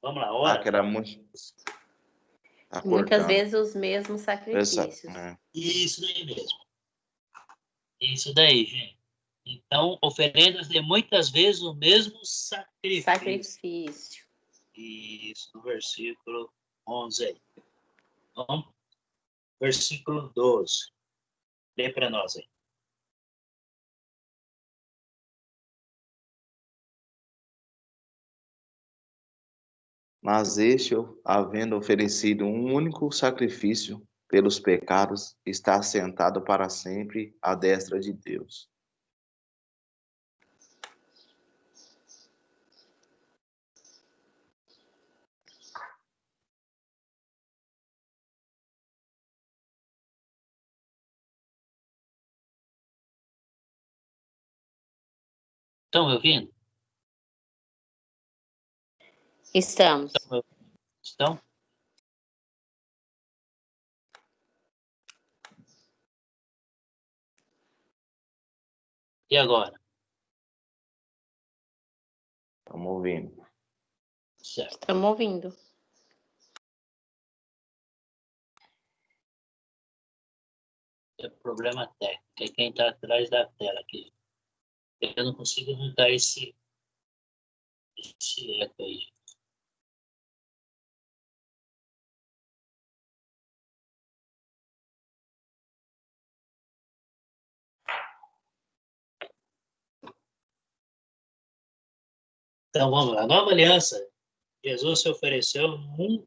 Vamos lá, Ah, ora. que era muito... Tá Muitas cortando. vezes os mesmos sacrifícios. Isso daí mesmo. Isso daí, gente. Então, oferendas de muitas vezes o mesmo sacrifício. Sacrifício. Isso, no versículo 11 aí. Então, versículo 12. Lê para nós aí. Mas este, havendo oferecido um único sacrifício pelos pecados, está assentado para sempre à destra de Deus. Estão me ouvindo? Estamos. Estão? E agora? Estamos ouvindo. Certo. Estamos ouvindo. É problema técnico. É quem está atrás da tela aqui. Eu não consigo arrancar esse eco aí. Então vamos lá. A nova aliança, Jesus se ofereceu um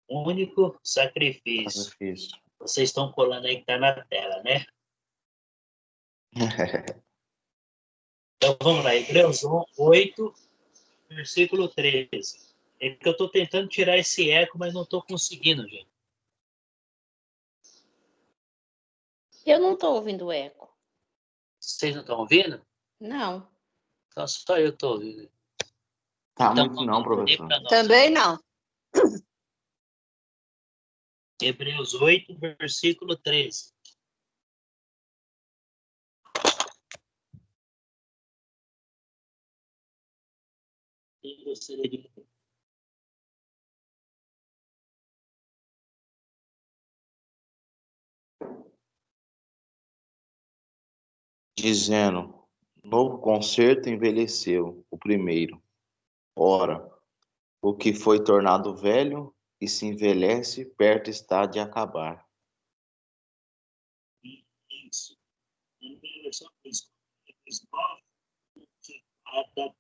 único sacrifício. Sacrifício. Vocês estão colando aí que está na tela, né? Então vamos lá. Hebreus 8, versículo 13. É que eu estou tentando tirar esse eco, mas não estou conseguindo, gente. Eu não estou ouvindo o eco. Vocês não estão ouvindo? Não. Então só eu estou ouvindo. Tá Então, muito não, vamos ler professor. para nós. Também não. Hebreus 8, versículo 13. Quem gostaria de ler? Dizendo, novo concerto envelheceu, o primeiro. Ora, o que foi tornado velho e se envelhece, perto está de acabar. Isso. Na minha versão principal, cada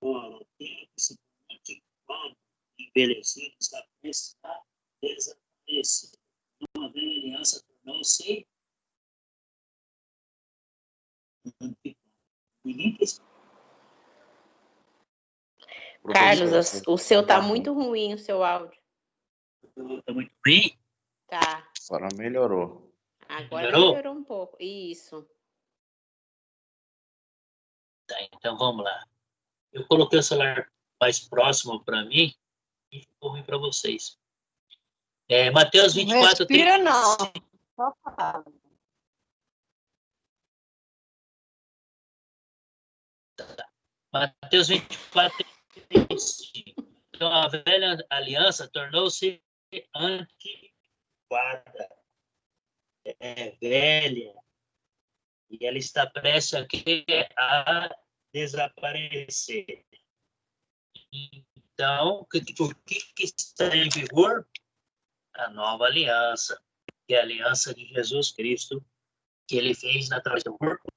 ora, tem que se antiquado, envelhecido, está prestes a desaparecer. Uma velha aliança tornou-se antiquada. Ninguém quis. Carlos, Professor, o seu tá ruim. muito ruim, o seu áudio. Está muito bem? Tá. Agora melhorou. Agora Melhorou? melhorou um pouco. Isso. Tá, então vamos lá. Eu coloquei o celular mais próximo para mim e ficou ruim para vocês. Mateus Não 24, respira, não. Só fala. Mateus 24, 35. Então a velha aliança tornou-se antiquada, velha, e ela está prestes a desaparecer. Então, o que está em vigor? A nova aliança, que é a aliança de Jesus Cristo, que ele fez através do corpo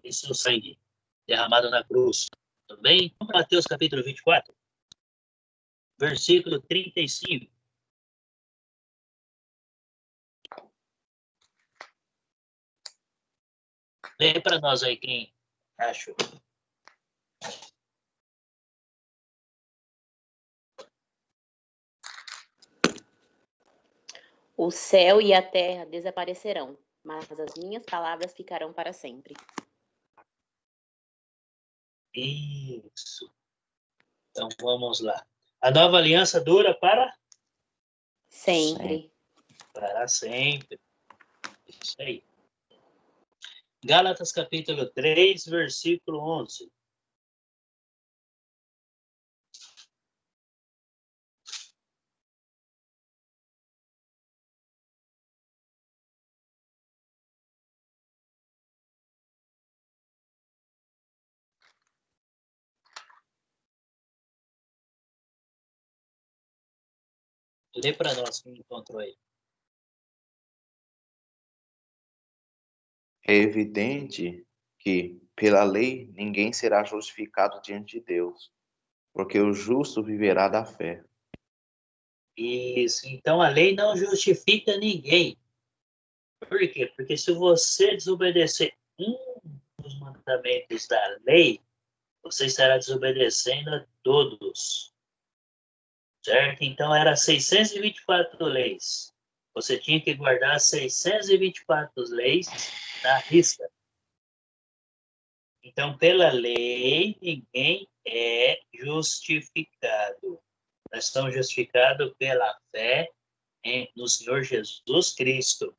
e seu sangue derramado na cruz. Tudo bem? Mateus capítulo 24, versículo 35. Lê para nós aí quem achou. O céu e a terra desaparecerão, mas as minhas palavras ficarão para sempre. Isso. Então vamos lá. A nova aliança dura para? Sempre. Para sempre. Isso aí. Gálatas capítulo 3, versículo 11. Lê para nós quem encontrou aí. É evidente que, pela lei, ninguém será justificado diante de Deus, porque o justo viverá da fé. Isso. Então a lei não justifica ninguém. Por quê? Porque se você desobedecer um dos mandamentos da lei, você estará desobedecendo a todos. Certo? Então era 624 leis. Você tinha que guardar 624 leis na risca. Então, pela lei, ninguém é justificado. Nós estamos justificados pela fé no Senhor Jesus Cristo.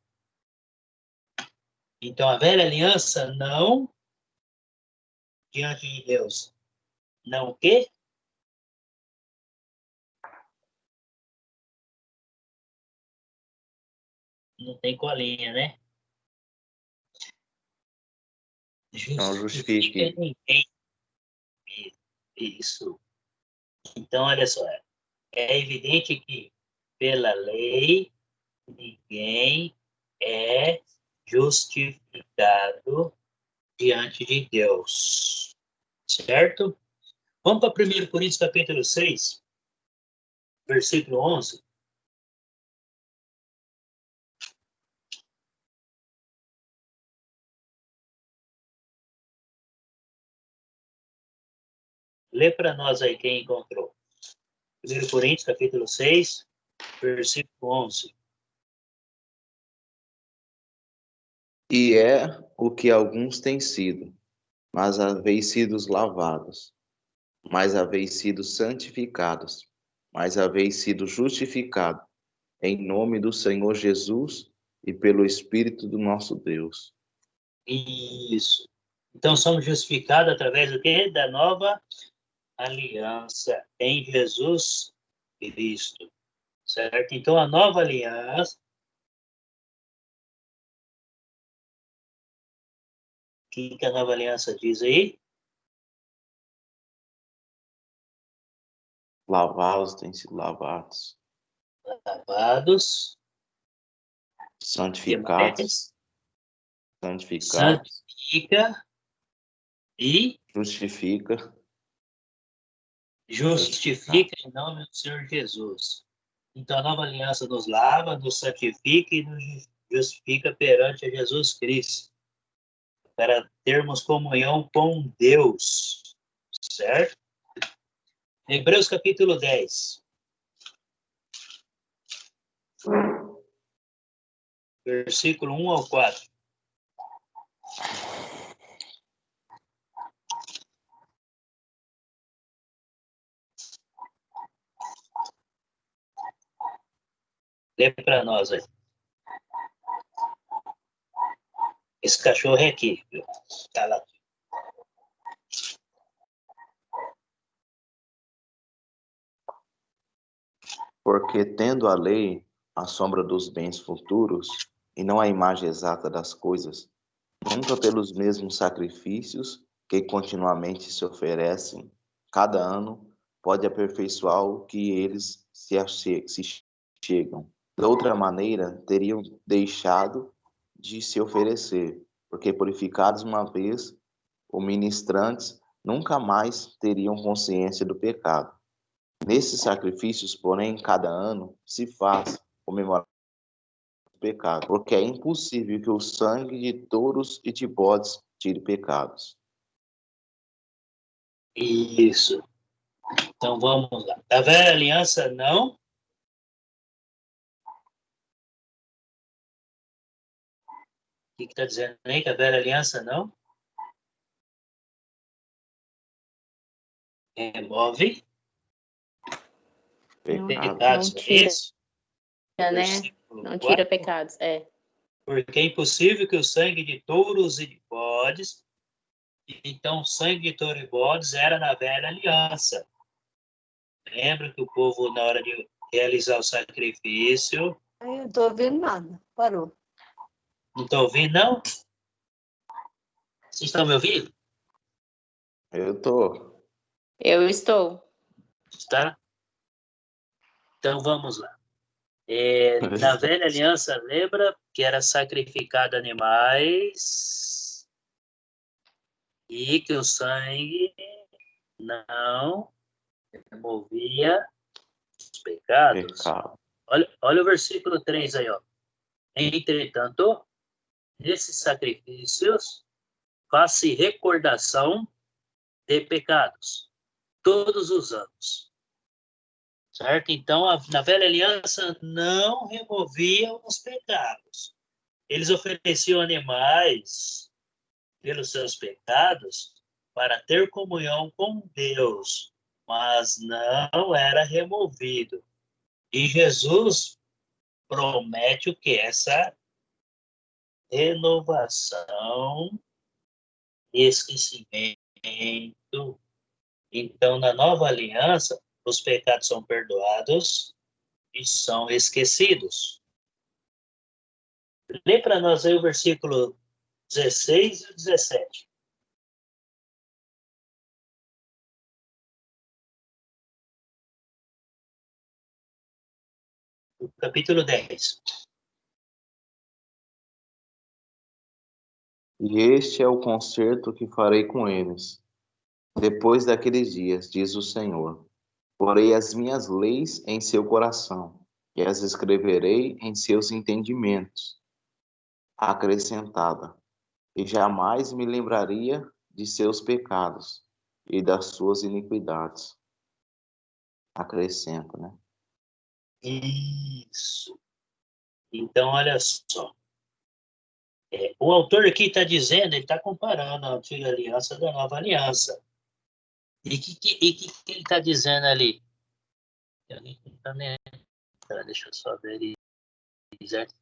Então, a velha aliança não, diante de Deus, não o quê? Não tem colinha, né? Não justifique. Ninguém. Isso. Então, olha só. É evidente que, pela lei, ninguém é justificado diante de Deus. Certo? Vamos para 1 Coríntios capítulo 6, versículo 11. Lê para nós aí quem encontrou. 1 Coríntios capítulo 6, versículo 11. E é o que alguns têm sido, mas haveis sido lavados, mas haveis sido santificados, mas haveis sido justificados, em nome do Senhor Jesus e pelo Espírito do nosso Deus. Isso. Então, somos justificados através do quê? Da nova aliança em Jesus Cristo. Certo? Então, a nova aliança, o que a nova aliança diz aí? Lavados, têm sido lavados. Lavados, Santificados, santificados, santifica e justifica, justifica em nome do Senhor Jesus. Então, a nova aliança nos lava, nos santifica e nos justifica perante Jesus Cristo, para termos comunhão com Deus, certo? Hebreus capítulo 10. Versículo 1 ao 4. Lê para nós aí. Esse cachorro é aqui, viu? Tá lá. porque tendo a lei a sombra dos bens futuros, e não a imagem exata das coisas, nunca pelos mesmos sacrifícios que continuamente se oferecem, cada ano, pode aperfeiçoar o que eles se chegam. De outra maneira, teriam deixado de se oferecer, porque purificados uma vez, os ministrantes nunca mais teriam consciência do pecado. Nesses sacrifícios, porém, cada ano se faz comemorar o pecado, porque é impossível que o sangue de touros e de bodes tire pecados. Isso. Então, vamos lá. A velha aliança, não. O que está dizendo aí? Que a velha aliança não remove pecados, Não tira, isso? né? Versículo Não 4. tira pecados, é. Porque é impossível que o sangue de touros e de bodes, então o sangue de touros e bodes era na velha aliança. Lembra que o povo, na hora de realizar o sacrifício... Eu não estou ouvindo nada. Parou. Não estão ouvindo, não? Vocês estão me ouvindo? Eu tô. Eu estou. Tá? Então, vamos lá. Na velha aliança, lembra que era sacrificado animais e que o sangue não removia os pecados. Pecado. Olha o versículo 3 aí, ó. Entretanto, nesses sacrifícios, faz-se recordação de pecados todos os anos. Certo? Então, na velha aliança não removiam os pecados. Eles ofereciam animais pelos seus pecados para ter comunhão com Deus, mas não era removido. E Jesus promete o que? Essa renovação e esquecimento. Então, na nova aliança, os pecados são perdoados e são esquecidos. Lê para nós aí o versículo 16 e 17. O capítulo 10. E este é o concerto que farei com eles. Depois daqueles dias, diz o Senhor, porei as minhas leis em seu coração e as escreverei em seus entendimentos. Acrescentada, e jamais me lembraria de seus pecados e das suas iniquidades. Acrescenta, né? Isso. Então, olha só. O autor aqui está dizendo, ele está comparando a antiga aliança da nova aliança. E o que ele está dizendo ali? Eu nem tô nem- Deixa eu só ver ele. Certo?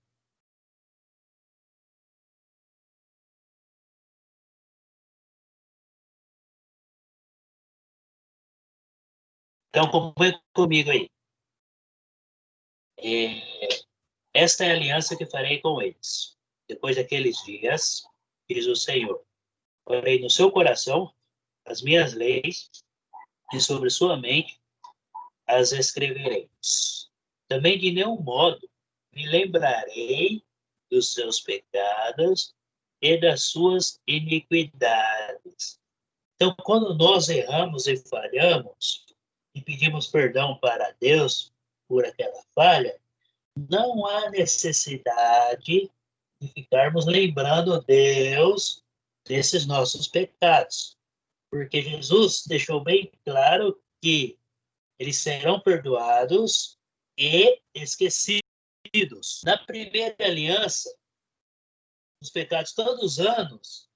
Então, acompanhe comigo aí. Esta é a aliança que farei com eles. Depois daqueles dias, diz o Senhor, porei no seu coração as minhas leis e sobre sua mente as escrevereis. Também de nenhum modo me lembrarei dos seus pecados e das suas iniquidades. Então, quando nós erramos e falhamos e pedimos perdão para Deus por aquela falha, não há necessidade de ficarmos lembrando Deus desses nossos pecados, porque Jesus deixou bem claro que eles serão perdoados e esquecidos. Na primeira aliança, os pecados todos os anos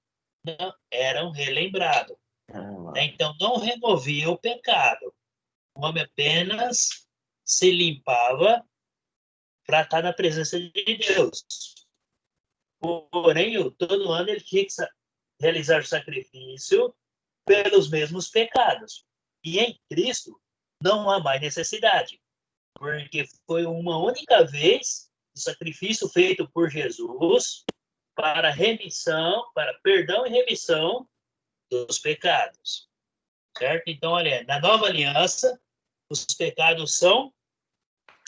não eram relembrados. Então, não removia o pecado. O homem apenas se limpava para estar na presença de Deus. Porém, todo ano ele tinha que realizar sacrifício pelos mesmos pecados. E em Cristo não há mais necessidade, porque foi uma única vez o sacrifício feito por Jesus para remissão, para perdão e remissão dos pecados. Certo? Então, olha, na nova aliança, os pecados são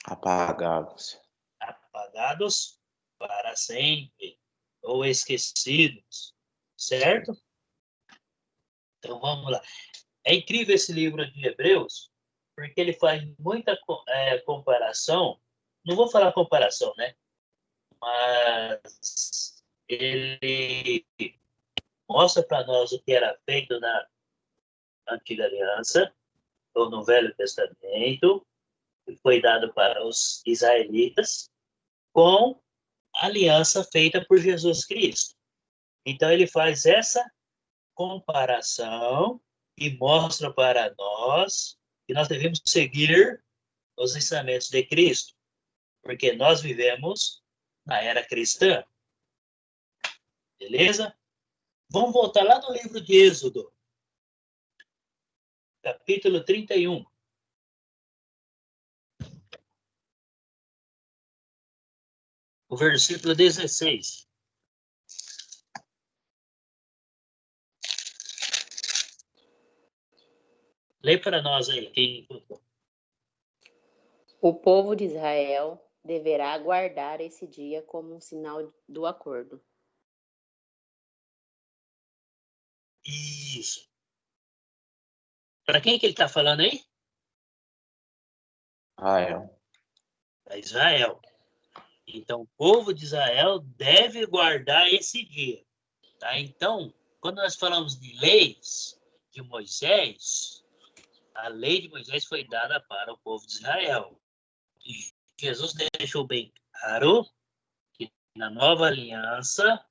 Apagados. apagados para sempre ou esquecidos, certo? Então vamos lá. É incrível esse livro de Hebreus, porque ele faz muita comparação. Não vou falar comparação, né? Mas ele mostra para nós o que era feito na antiga aliança, ou no Velho Testamento, que foi dado para os israelitas, com a aliança feita por Jesus Cristo. Então ele faz essa comparação e mostra para nós que nós devemos seguir os ensinamentos de Cristo, porque nós vivemos na era cristã. Beleza? Vamos voltar lá no livro de Êxodo, capítulo 31. O versículo 16. Lê para nós aí, quem encontrou. O povo de Israel deverá guardar esse dia como um sinal do acordo. Isso. Para quem que ele está falando aí? Para Israel. Então, o povo de Israel deve guardar esse dia. Tá? Então, quando nós falamos de leis de Moisés, a lei de Moisés foi dada para o povo de Israel. E Jesus deixou bem claro que na nova aliança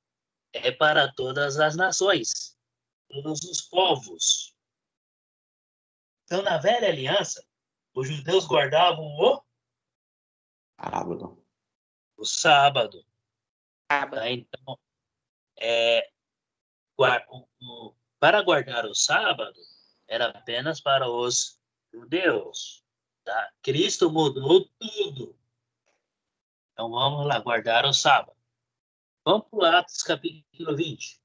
é para todas as nações, todos os povos. Então, na velha aliança, os judeus guardavam o sábado. Tá? Então, para guardar o sábado, era apenas para os judeus. Tá? Cristo mudou tudo. Então vamos lá, guardar o sábado. Vamos para o Atos capítulo 20,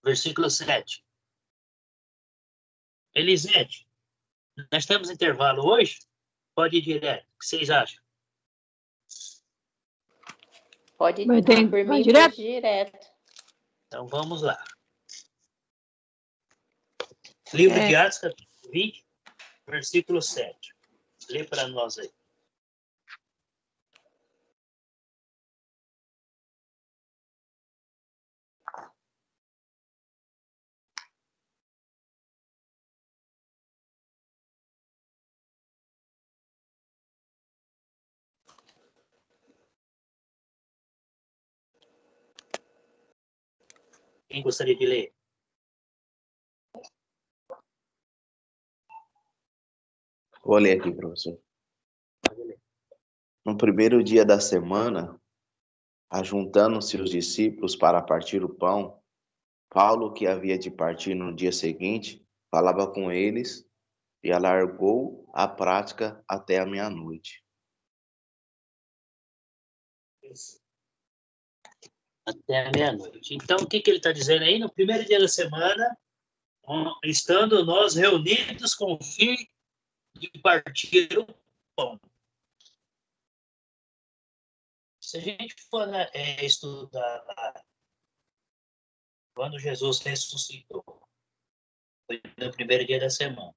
versículo 7. Elisete, nós temos intervalo hoje? Pode ir direto. O que vocês acham? Pode Vai por mim, direto? pode direto. Então vamos lá. Livro de Atos capítulo 20, versículo 7. Lê para nós aí. Quem gostaria de ler? Vou ler aqui, professor. No primeiro dia da semana, ajuntando-se os discípulos para partir o pão, Paulo, que havia de partir no dia seguinte, falava com eles e alargou a prática até a meia-noite. Até a meia-noite. Então, o que ele está dizendo aí? No primeiro dia da semana, estando nós reunidos com o fim de partir o pão. Se a gente for estudar quando Jesus ressuscitou, foi no primeiro dia da semana.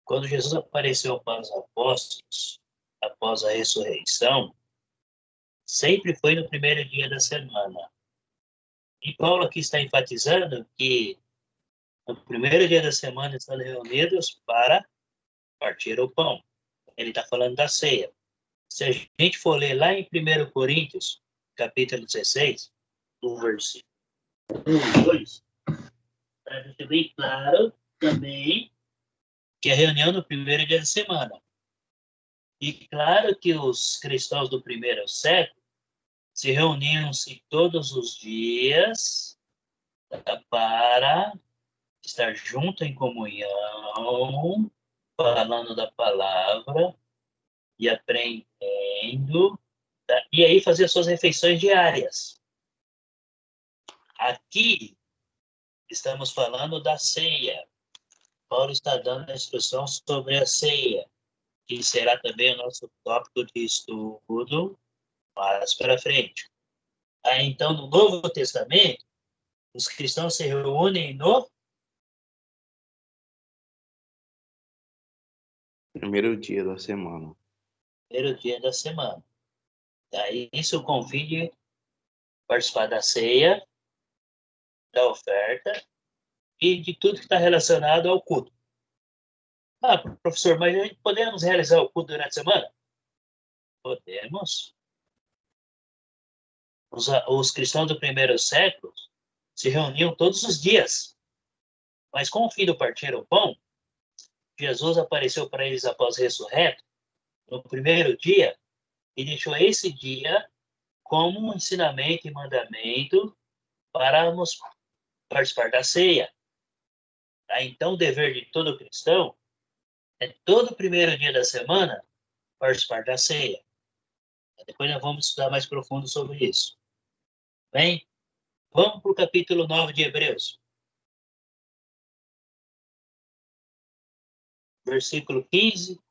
Quando Jesus apareceu para os apóstolos, após a ressurreição, sempre foi no primeiro dia da semana. E Paulo aqui está enfatizando que no primeiro dia da semana estão reunidos para partir o pão. Ele está falando da ceia. Se a gente for ler lá em 1 Coríntios, capítulo 16, do versículo 1 e 2, para deixar bem claro também que é reunião no primeiro dia da semana. E claro que os cristãos do primeiro século se reuniam-se todos os dias para estar junto em comunhão, falando da palavra e aprendendo, tá? E aí fazer suas refeições diárias. Aqui estamos falando da ceia. Paulo está dando a instrução sobre a ceia, que será também o nosso tópico de estudo mais para frente. Então, no Novo Testamento, os cristãos se reúnem no Primeiro dia da semana. primeiro dia da semana. Daí, isso convide participar da ceia, da oferta e de tudo que está relacionado ao culto. Ah, professor, mas a gente podemos realizar o culto durante a semana? Podemos. Os cristãos do primeiro século se reuniam todos os dias. Mas com o fim do partir o pão, Jesus apareceu para eles após ressurreto, no primeiro dia, e deixou esse dia como um ensinamento e mandamento para nos participar da ceia. Então, o dever de todo cristão é todo primeiro dia da semana participar da ceia. Depois nós vamos estudar mais profundo sobre isso. Bem, vamos para o capítulo 9 de Hebreus. Versículo 15,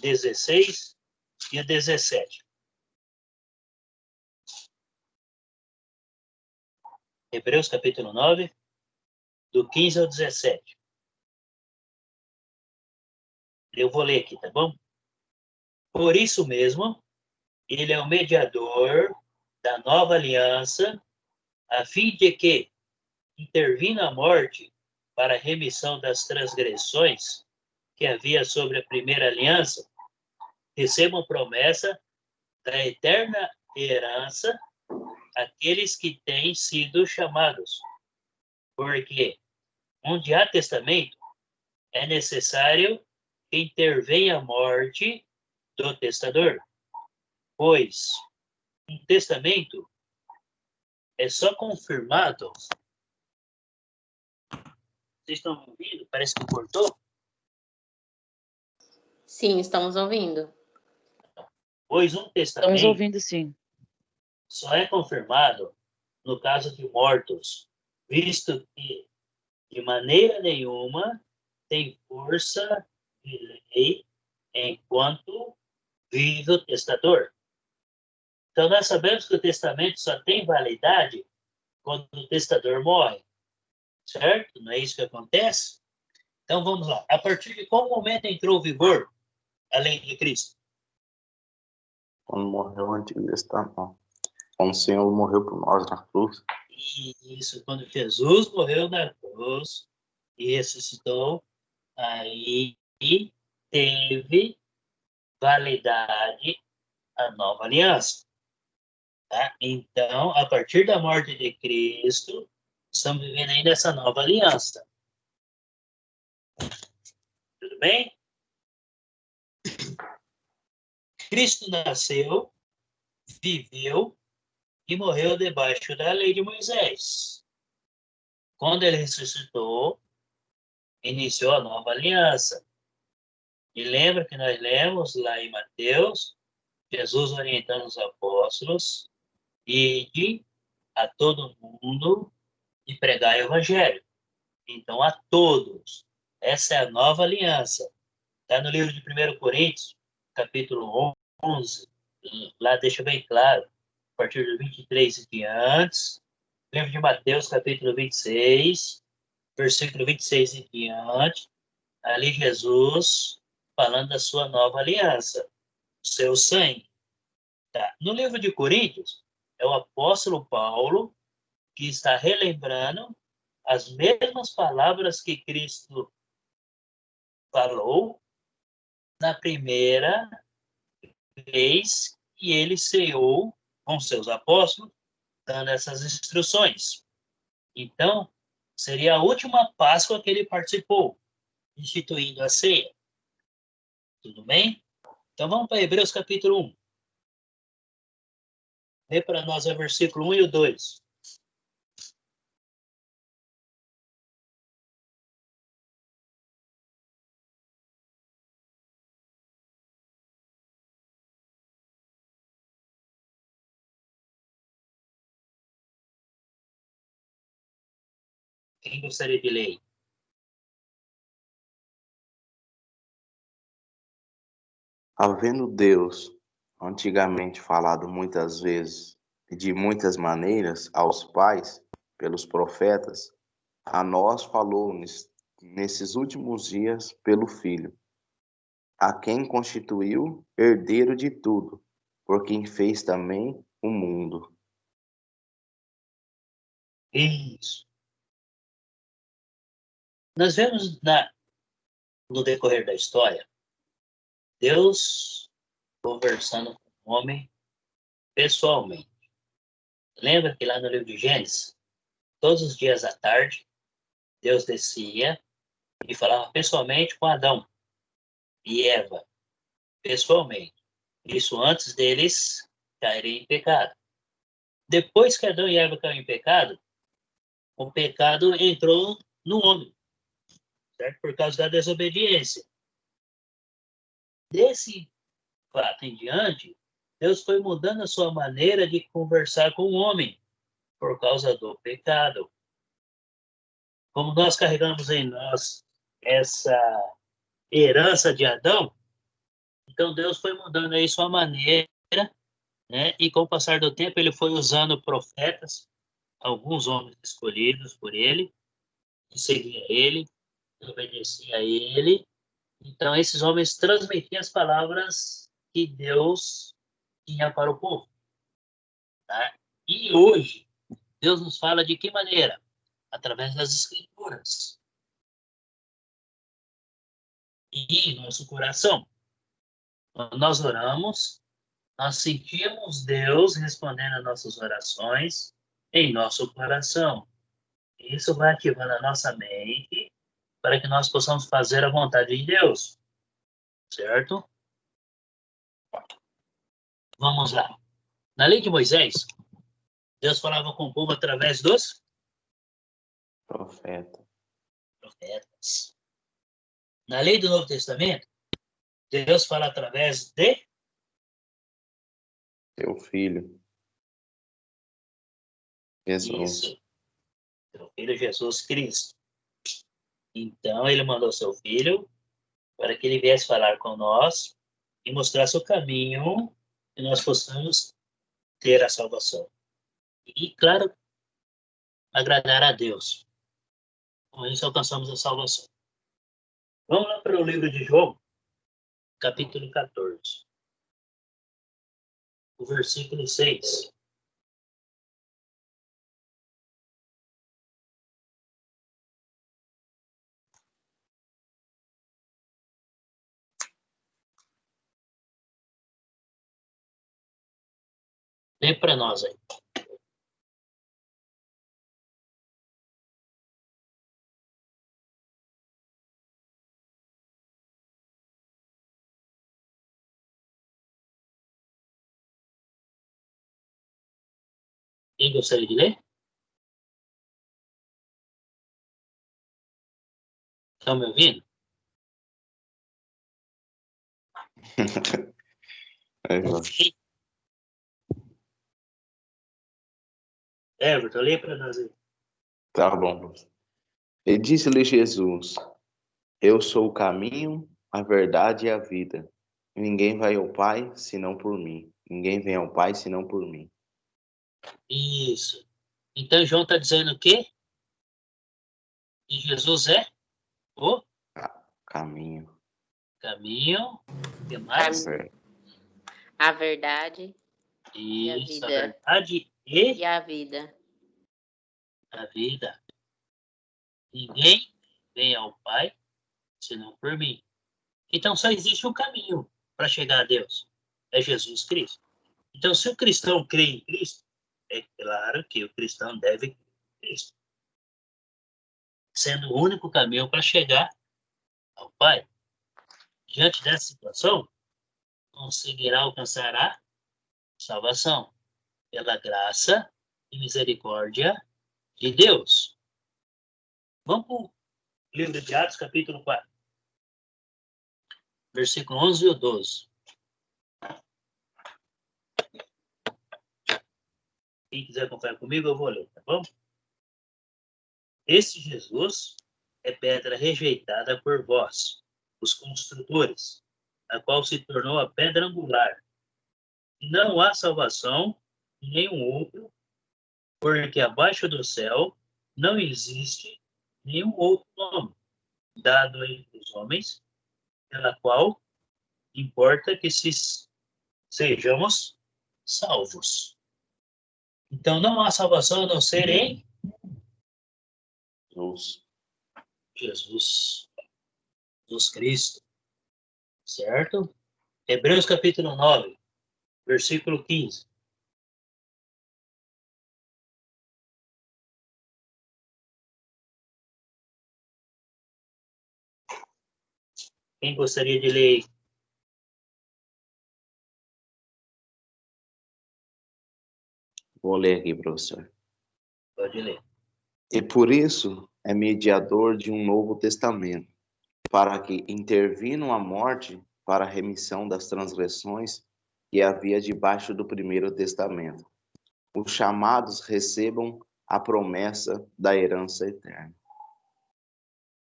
16 e 17. Hebreus capítulo 9, do 15 ao 17. Eu vou ler aqui, tá bom? Por isso mesmo, ele é o mediador da nova aliança, a fim de que, intervindo a morte para a remissão das transgressões que havia sobre a primeira aliança, recebam promessa da eterna herança aqueles que têm sido chamados. Porque onde há testamento, é necessário que intervenha a morte do testador. Pois um testamento é só confirmado. Vocês estão me ouvindo? Parece que cortou. Sim, estamos ouvindo. Pois um Estamos testamento ouvindo, sim. só é confirmado no caso de mortos, visto que, de maneira nenhuma, tem força de lei enquanto vive o testador. Então, nós sabemos que o testamento só tem validade quando o testador morre, certo? Não é isso que acontece? Então, vamos lá. A partir de qual momento entrou em vigor a lei de Cristo? Quando morreu o Antigo Testamento. Quando o Senhor morreu por nós na cruz. Isso, quando Jesus morreu na cruz e ressuscitou, aí teve validade a nova aliança. Tá? Então, a partir da morte de Cristo, estamos vivendo ainda essa nova aliança. Tudo bem? Cristo nasceu, viveu e morreu debaixo da lei de Moisés. Quando ele ressuscitou, iniciou a nova aliança. E lembra que nós lemos lá em Mateus, Jesus orientando os apóstolos, ide a todo mundo e pregar o evangelho. Então, a todos. Essa é a nova aliança. Está no livro de 1 Coríntios, capítulo 11, lá deixa bem claro, a partir do 23 e diante. Livro de Mateus, capítulo 26, versículo 26 e diante. Ali Jesus falando da sua nova aliança, seu sangue. Tá. No livro de Coríntios, é o apóstolo Paulo que está relembrando as mesmas palavras que Cristo falou na primeira vez que ele ceou com seus apóstolos, dando essas instruções. Então, seria a última Páscoa que ele participou, instituindo a ceia. Tudo bem? Então, vamos para Hebreus capítulo 1. Lê para nós o versículo 1 e o 2. Quem gostaria de ler? Havendo Deus antigamente falado muitas vezes e de muitas maneiras aos pais pelos profetas, a nós falou nesses últimos dias pelo Filho, a quem constituiu herdeiro de tudo, por quem fez também o mundo. Isso. Nós vemos no decorrer da história, Deus conversando com o homem pessoalmente. Lembra que lá no livro de Gênesis, todos os dias à tarde, Deus descia e falava pessoalmente com Adão e Eva, pessoalmente. Isso antes deles caírem em pecado. Depois que Adão e Eva caíram em pecado, o pecado entrou no homem, certo? Por causa da desobediência. Desse fato em diante, Deus foi mudando a sua maneira de conversar com o homem por causa do pecado. Como nós carregamos em nós essa herança de Adão, então Deus foi mudando aí sua maneira, né? E com o passar do tempo ele foi usando profetas, alguns homens escolhidos por ele, que seguia ele, que obedecia a ele. Então esses homens transmitiam as palavras que Deus tinha para o povo, tá? E hoje Deus nos fala de que maneira? Através das escrituras. E em nosso coração. Quando nós oramos, nós sentimos Deus respondendo às nossas orações em nosso coração. Isso vai ativando a nossa mente para que nós possamos fazer a vontade de Deus. Certo? Vamos lá. Na lei de Moisés, Deus falava com o povo através dos Profeta, profetas. Na lei do Novo Testamento, Deus fala através de teu Filho, Jesus. isso, o Filho Jesus Cristo. Então, ele mandou seu Filho para que ele viesse falar com nós e mostrasse o caminho que nós possamos ter a salvação. E, claro, agradar a Deus. Com isso, alcançamos a salvação. Vamos lá para o livro de João, capítulo 14, o versículo 6. Lê para nós aí. Quem gostaria de ler? Estão me ouvindo? Everton, lê para nós aí. Tá bom. E disse-lhe Jesus: Eu sou o caminho, a verdade e a vida. Ninguém vai ao Pai senão por mim. Ninguém vem ao Pai senão por mim. Isso. Então, João está dizendo o quê? Que Jesus é o Caminho. caminho. O que mais? A verdade e a Isso, a vida. verdade E a vida. a vida. Ninguém vem ao Pai senão por mim. Então, só existe um caminho para chegar a Deus. É Jesus Cristo. Então, se o cristão crê em Cristo, é claro que o cristão deve crer em Cristo, sendo o único caminho para chegar ao Pai. Diante dessa situação, conseguirá alcançar a salvação pela graça e misericórdia de Deus. Vamos para o livro de Atos, capítulo 4, versículo 11 e 12. Quem quiser acompanhar comigo, eu vou ler, tá bom? Esse Jesus é pedra rejeitada por vós, os construtores, a qual se tornou a pedra angular. E não há salvação em nenhum outro, porque abaixo do céu não existe nenhum outro nome dado entre os homens, pela qual importa que sejamos salvos. Então não há salvação a não ser em Jesus Cristo. Certo? Hebreus capítulo 9, versículo 15. Quem gostaria de ler? Vou ler aqui, professor. Pode ler. E por isso é mediador de um novo testamento, para que, intervindo a morte para a remissão das transgressões que havia debaixo do primeiro testamento, os chamados recebam a promessa da herança eterna.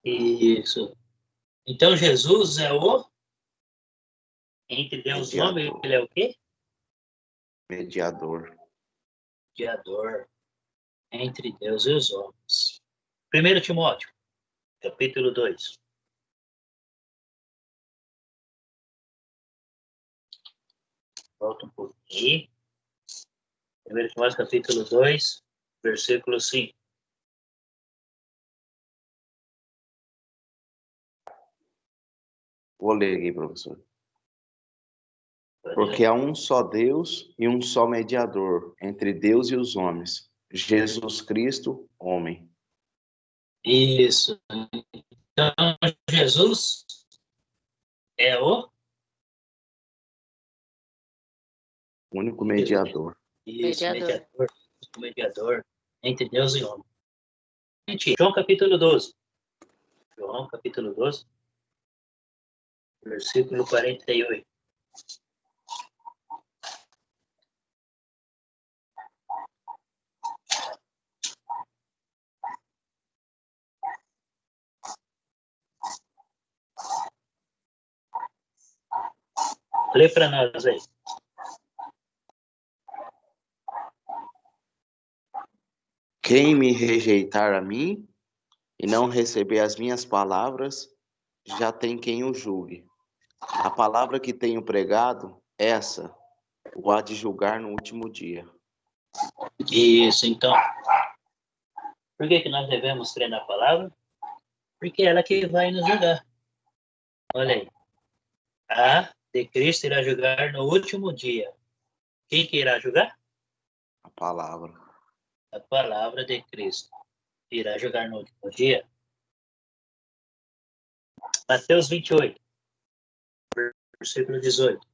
Isso. Então Jesus é o entre Deus e o homem, ele é o quê? Mediador. Mediador entre Deus e os homens. 1 Timóteo, capítulo 2. Volta um pouquinho. 1 Timóteo, capítulo 2, versículo 5. Vou ler aqui, professor. Porque há um só Deus e um só mediador entre Deus e os homens, Jesus Cristo, homem. Isso. Então, Jesus é o Único mediador. Isso, mediador entre Deus e homem. João capítulo 12. João capítulo 12, versículo 48. Lê para nós aí. Quem me rejeitar a mim e não receber as minhas palavras, já tem quem o julgue. A palavra que tenho pregado, essa, o há de julgar no último dia. Isso, então. Por que nós devemos crer na palavra? Porque ela que vai nos julgar. Olha aí. A de Cristo irá julgar no último dia. Quem que irá julgar? A palavra. A palavra de Cristo irá julgar no último dia. Mateus 28, versículo 18.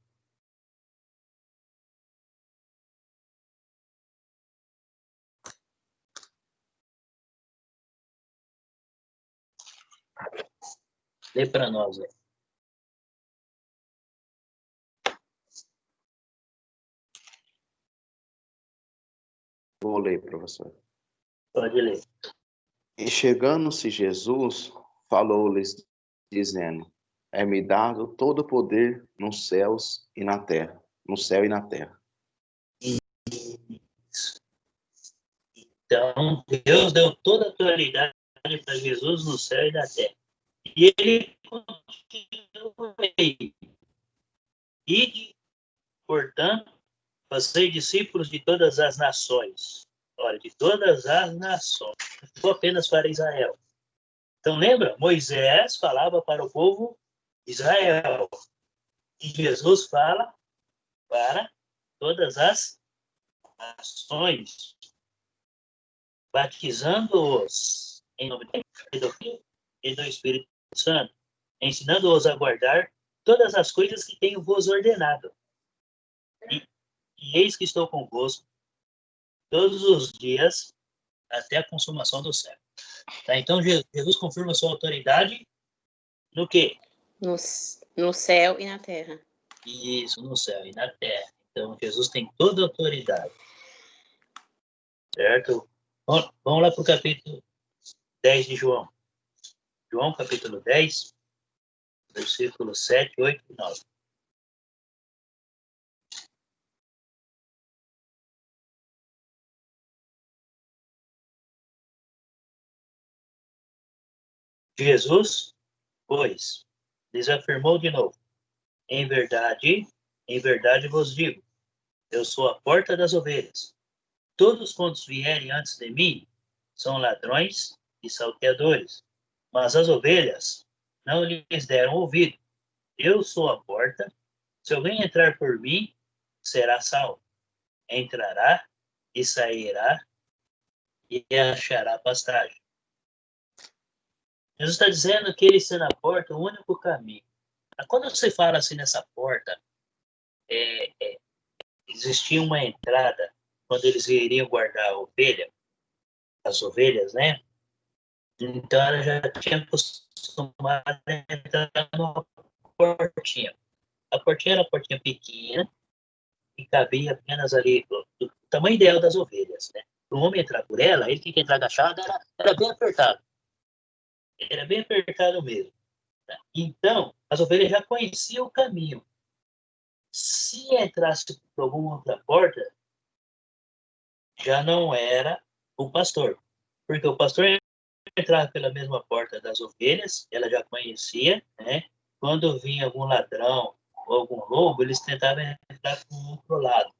Lê para nós, aí. Vou ler, professor. Pode ler. E chegando-se Jesus, falou-lhes, dizendo: É-me dado todo o poder nos céus e na terra, no céu e na terra. Então, Deus deu toda a autoridade para Jesus no céu e na terra. E ele continua aí. E, portanto, fazei discípulos de todas as nações. Olha, de todas as nações. Não apenas para Israel. Então, lembra? Moisés falava para o povo de Israel. E Jesus fala para todas as nações, batizando-os em nome do Filho e do Espírito Santo, ensinando-os a guardar todas as coisas que tenho vos ordenado. E eis que estou convosco todos os dias até a consumação do século. Tá? Então, Jesus confirma sua autoridade no quê? No céu e na terra. Isso, no céu e na terra. Então, Jesus tem toda a autoridade. Certo? Vamos lá para o capítulo 10 de João. João, capítulo 10, versículos 7, 8 e 9. Jesus, pois, lhes afirmou de novo: em verdade vos digo, eu sou a porta das ovelhas. Todos quantos vierem antes de mim são ladrões e salteadores, mas as ovelhas não lhes deram ouvido. Eu sou a porta. Se alguém entrar por mim, será salvo. Entrará e sairá e achará pastagem. Jesus está dizendo que ele sendo a porta, o único caminho. Quando você fala assim nessa porta, existia uma entrada quando eles iriam guardar a ovelha, as ovelhas, né? Então ela já tinha acostumado a entrar numa portinha. A portinha era uma portinha pequena e cabia apenas ali do tamanho ideal das ovelhas, né? Para o homem entrar por ela, ele tinha que entrar agachado, era bem apertado. Era bem apertado mesmo. Tá? Então, as ovelhas já conheciam o caminho. Se entrasse por alguma outra porta, já não era o pastor. Porque o pastor entrava pela mesma porta das ovelhas, ela já conhecia, né? Quando vinha algum ladrão ou algum lobo, eles tentavam entrar por outro lado.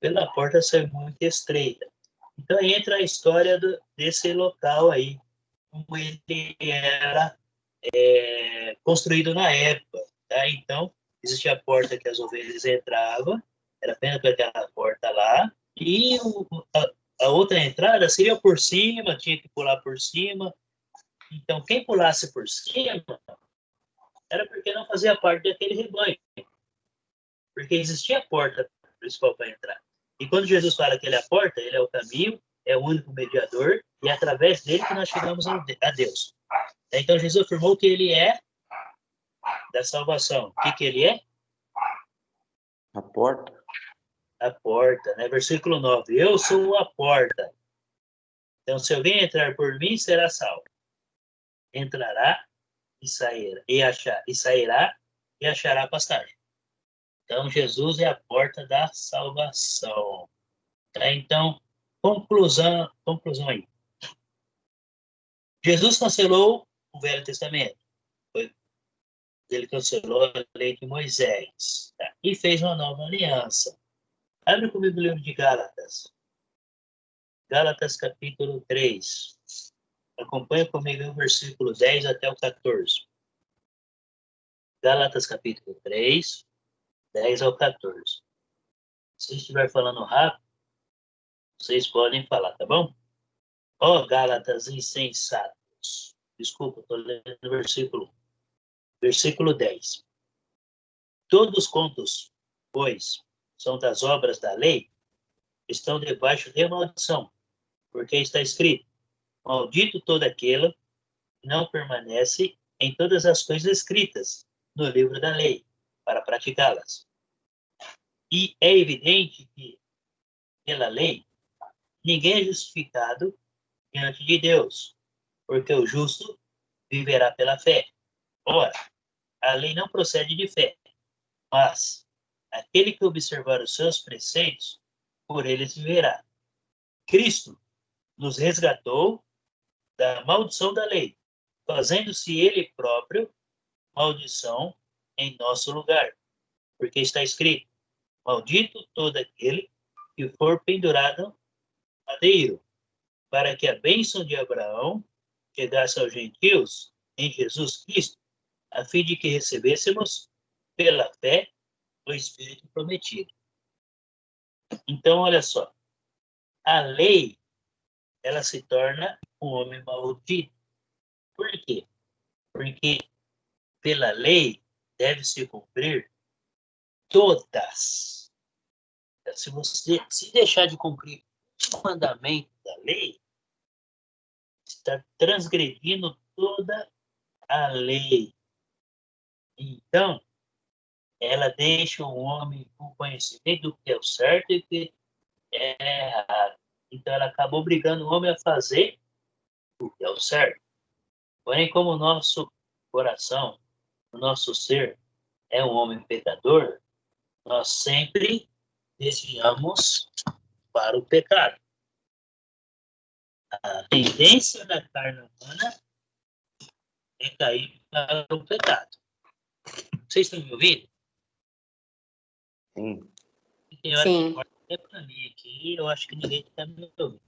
Pela porta ser muito estreita. Então entra a história desse local aí, como ele era construído na época. Tá? Então, existia a porta que as ovelhas entravam, era apenas aquela porta lá, e a outra entrada seria por cima, tinha que pular por cima. Então, quem pulasse por cima era porque não fazia parte daquele rebanho, porque existia a porta principal para entrar. E quando Jesus fala que ele é a porta, ele é o caminho, é o único mediador, e é através dele que nós chegamos a Deus. Então, Jesus afirmou que ele é da salvação. O que ele é? A porta. A porta, né? Versículo 9. Eu sou a porta. Então, se alguém entrar por mim, será salvo. Entrará e sairá e achará pastagem. Então, Jesus é a porta da salvação. Tá? Então, conclusão aí. Jesus cancelou o Velho Testamento. Ele cancelou a lei de Moisés. Tá? E fez uma nova aliança. Abre comigo o livro de Gálatas. Gálatas capítulo 3. Acompanha comigo o versículo 10 até o 14. Gálatas capítulo 3, 10 ao 14. Se estiver falando rápido, vocês podem falar, tá bom? Ó Gálatas insensatos. Desculpa, estou lendo o versículo 10. Todos quantos, pois, são das obras da lei, estão debaixo de maldição, porque está escrito: maldito todo aquele que não permanece em todas as coisas escritas no livro da lei, para praticá-las. E é evidente que, pela lei, ninguém é justificado diante de Deus, porque o justo viverá pela fé. Ora, a lei não procede de fé, mas aquele que observar os seus preceitos, por eles viverá. Cristo nos resgatou da maldição da lei, fazendo-se ele próprio maldição em nosso lugar. Porque está escrito: maldito todo aquele que for pendurado no madeiro, para que a bênção de Abraão chegasse aos gentios em Jesus Cristo, a fim de que recebêssemos pela fé o Espírito prometido. Então, olha só, a lei, ela se torna um homem maldito. Por quê? Porque pela lei deve-se cumprir todas. Se você se deixar de cumprir o mandamento da lei, está transgredindo toda a lei. Então, ela deixa o homem com conhecimento do que é o certo e do que é errado. Então, ela acabou obrigando o homem a fazer o que é o certo. Porém, como o nosso coração, o nosso ser é um homem pecador, nós sempre desviamos para o pecado. A tendência da carne humana é cair para o pecado. Vocês estão me ouvindo? Sim. Tem hora Sim. que corta até para mim aqui, eu acho que ninguém está me ouvindo.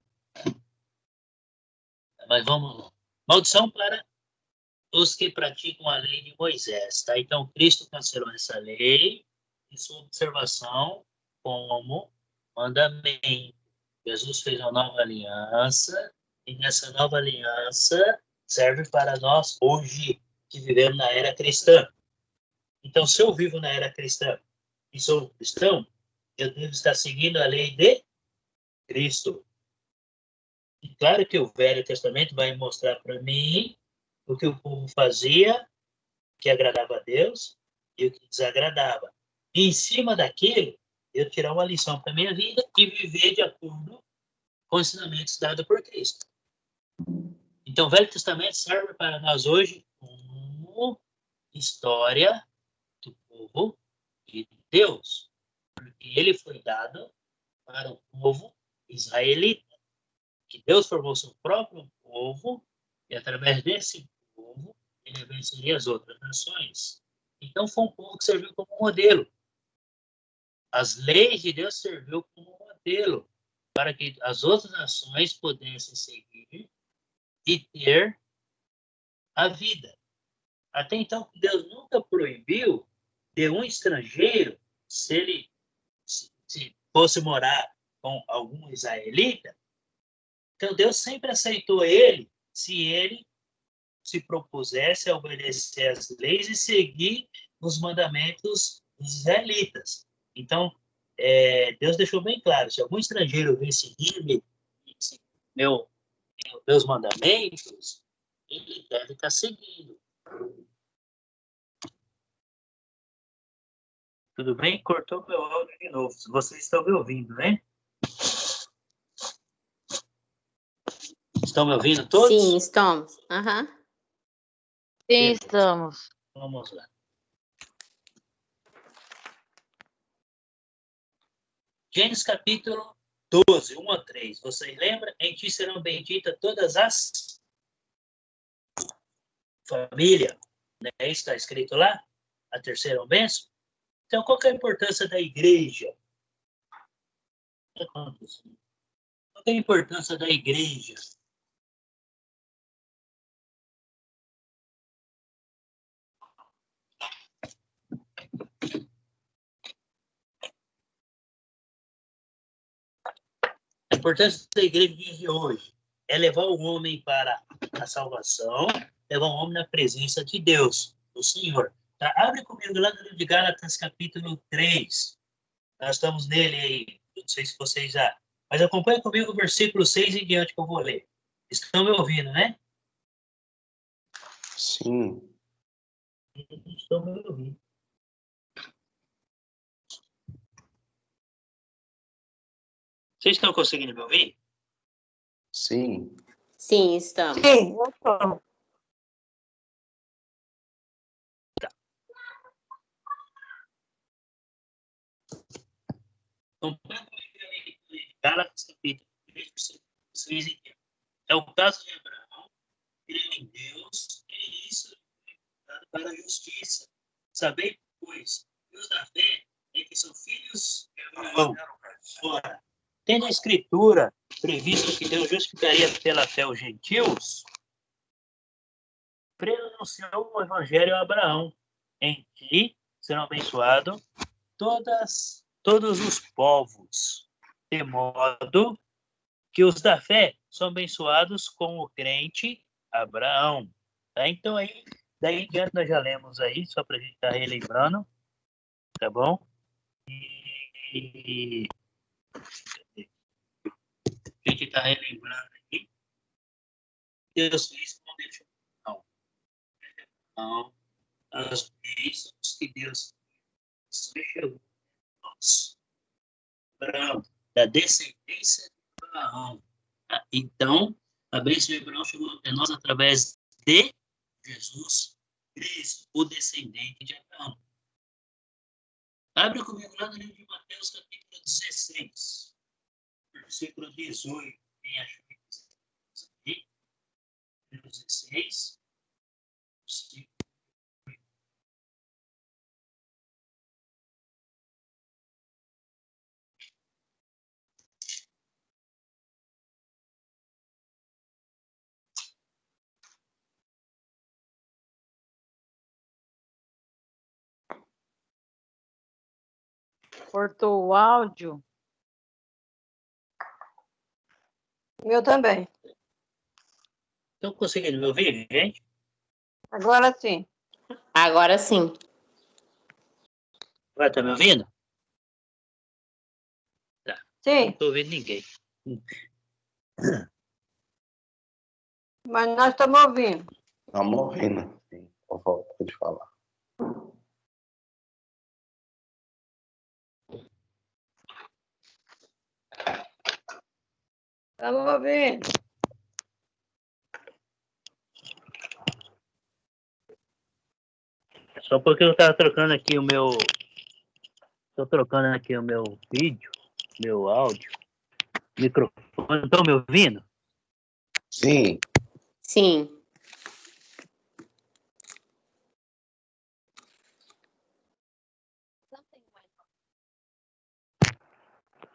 Mas vamos lá. Maldição para os que praticam a lei de Moisés. Tá? Então, Cristo cancelou essa lei e sua observação como mandamento. Jesus fez uma nova aliança e nessa nova aliança serve para nós hoje que vivemos na era cristã. Então, se eu vivo na era cristã e sou cristão, eu devo estar seguindo a lei de Cristo. E claro que o Velho Testamento vai mostrar para mim o que o povo fazia, que agradava a Deus, e o que desagradava. E em cima daquilo, eu tirar uma lição para a minha vida e viver de acordo com os ensinamentos dados por Cristo. Então, o Velho Testamento serve para nós hoje como história do povo de Deus, porque ele foi dado para o povo israelita, que Deus formou seu próprio povo e através desse povo ele venceria as outras nações. Então, foi um povo que serviu como modelo. As leis de Deus serviu como modelo para que as outras nações pudessem seguir e ter a vida. Até então, Deus nunca proibiu de um estrangeiro, se ele se fosse morar com algum israelita, então Deus sempre aceitou ele se ele se propusesse a obedecer às leis e seguir os mandamentos dos israelitas. Então, Deus deixou bem claro, se algum estrangeiro vir seguir meus mandamentos, ele deve estar seguindo. Tudo bem? Cortou meu áudio de novo. Vocês estão me ouvindo, né? Estão me ouvindo todos? Sim, estamos. Aham. Sim, estamos. Vamos lá. Gênesis capítulo 12, 1 a 3. Vocês lembram? Em ti serão benditas todas as famílias. Né? Está escrito lá? A terceira bênção. Então, qual que é a importância da igreja? Qual é a importância da igreja? A importância da igreja de hoje é levar o homem para a salvação, levar o homem na presença de Deus, do Senhor. Tá? Abre comigo lá no livro de Gálatas, capítulo 3. Nós estamos nele aí. Não sei se vocês já... Mas acompanha comigo o versículo 6 em diante que eu vou ler. Estão me ouvindo, né? Sim. Estou me ouvindo. Vocês estão conseguindo me ouvir? Sim. Sim, estamos. Sim, eu tô. Então, Gálatas capítulo 3, vocês entendem. É o caso de Abraão, ele em Deus, e isso é para a justiça. Sabei, pois, Deus da fé é que são filhos de Abraão. Ora, tendo a Escritura previsto que Deus justificaria pela fé os gentios, preanunciou o Evangelho a Abraão, em que serão abençoados todos os povos, de modo que os da fé são abençoados com o crente Abraão. Tá? Então, aí, daí em diante nós já lemos aí, só para a gente estar relembrando, tá bom? E a gente está relembrando aqui. Deus fez com Abraão. Não, as bênçãos que Deus chegou a nós. Abraão, da descendência de Abraão. Então, a bênção de Abraão chegou até nós através de Jesus Cristo, o descendente de Abraão. Abre comigo lá no livro de Mateus, capítulo 16, versículo 18. Quem achou aqui? 16, versículo. Cortou o áudio. Meu também. Estão conseguindo me ouvir, gente? Agora sim. Agora sim. Vai, tá me ouvindo? Tá. Não Sim, estou ouvindo ninguém. mas nós estamos ouvindo. Tá morrendo. Sim. Pode falar. Estamos ouvindo. Só porque eu estava trocando aqui o meu... Estou trocando aqui o meu vídeo, meu áudio, microfone. Estão me ouvindo? Sim. Sim.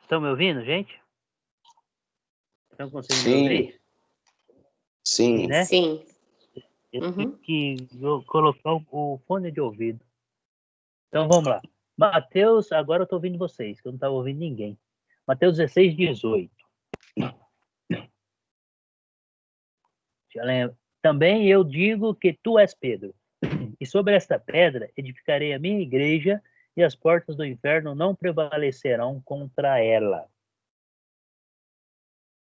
Estão me ouvindo, gente? Estão conseguindo me Sim. ouvir? Sim. Né? Sim. Eu Uhum. tive que colocar o fone de ouvido. Então, vamos lá. Mateus, agora eu estou ouvindo vocês, que eu não estava ouvindo ninguém. Mateus 16, 18. Já lembra? Também eu digo que tu és Pedro, e sobre esta pedra edificarei a minha igreja, e as portas do inferno não prevalecerão contra ela.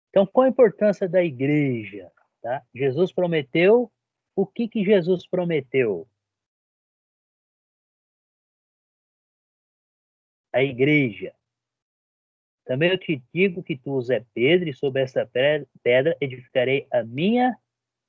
Então, qual a importância da igreja? Tá? Jesus prometeu. O que Jesus prometeu? A igreja. Também eu te digo que tu és Pedro, e sobre essa pedra edificarei a minha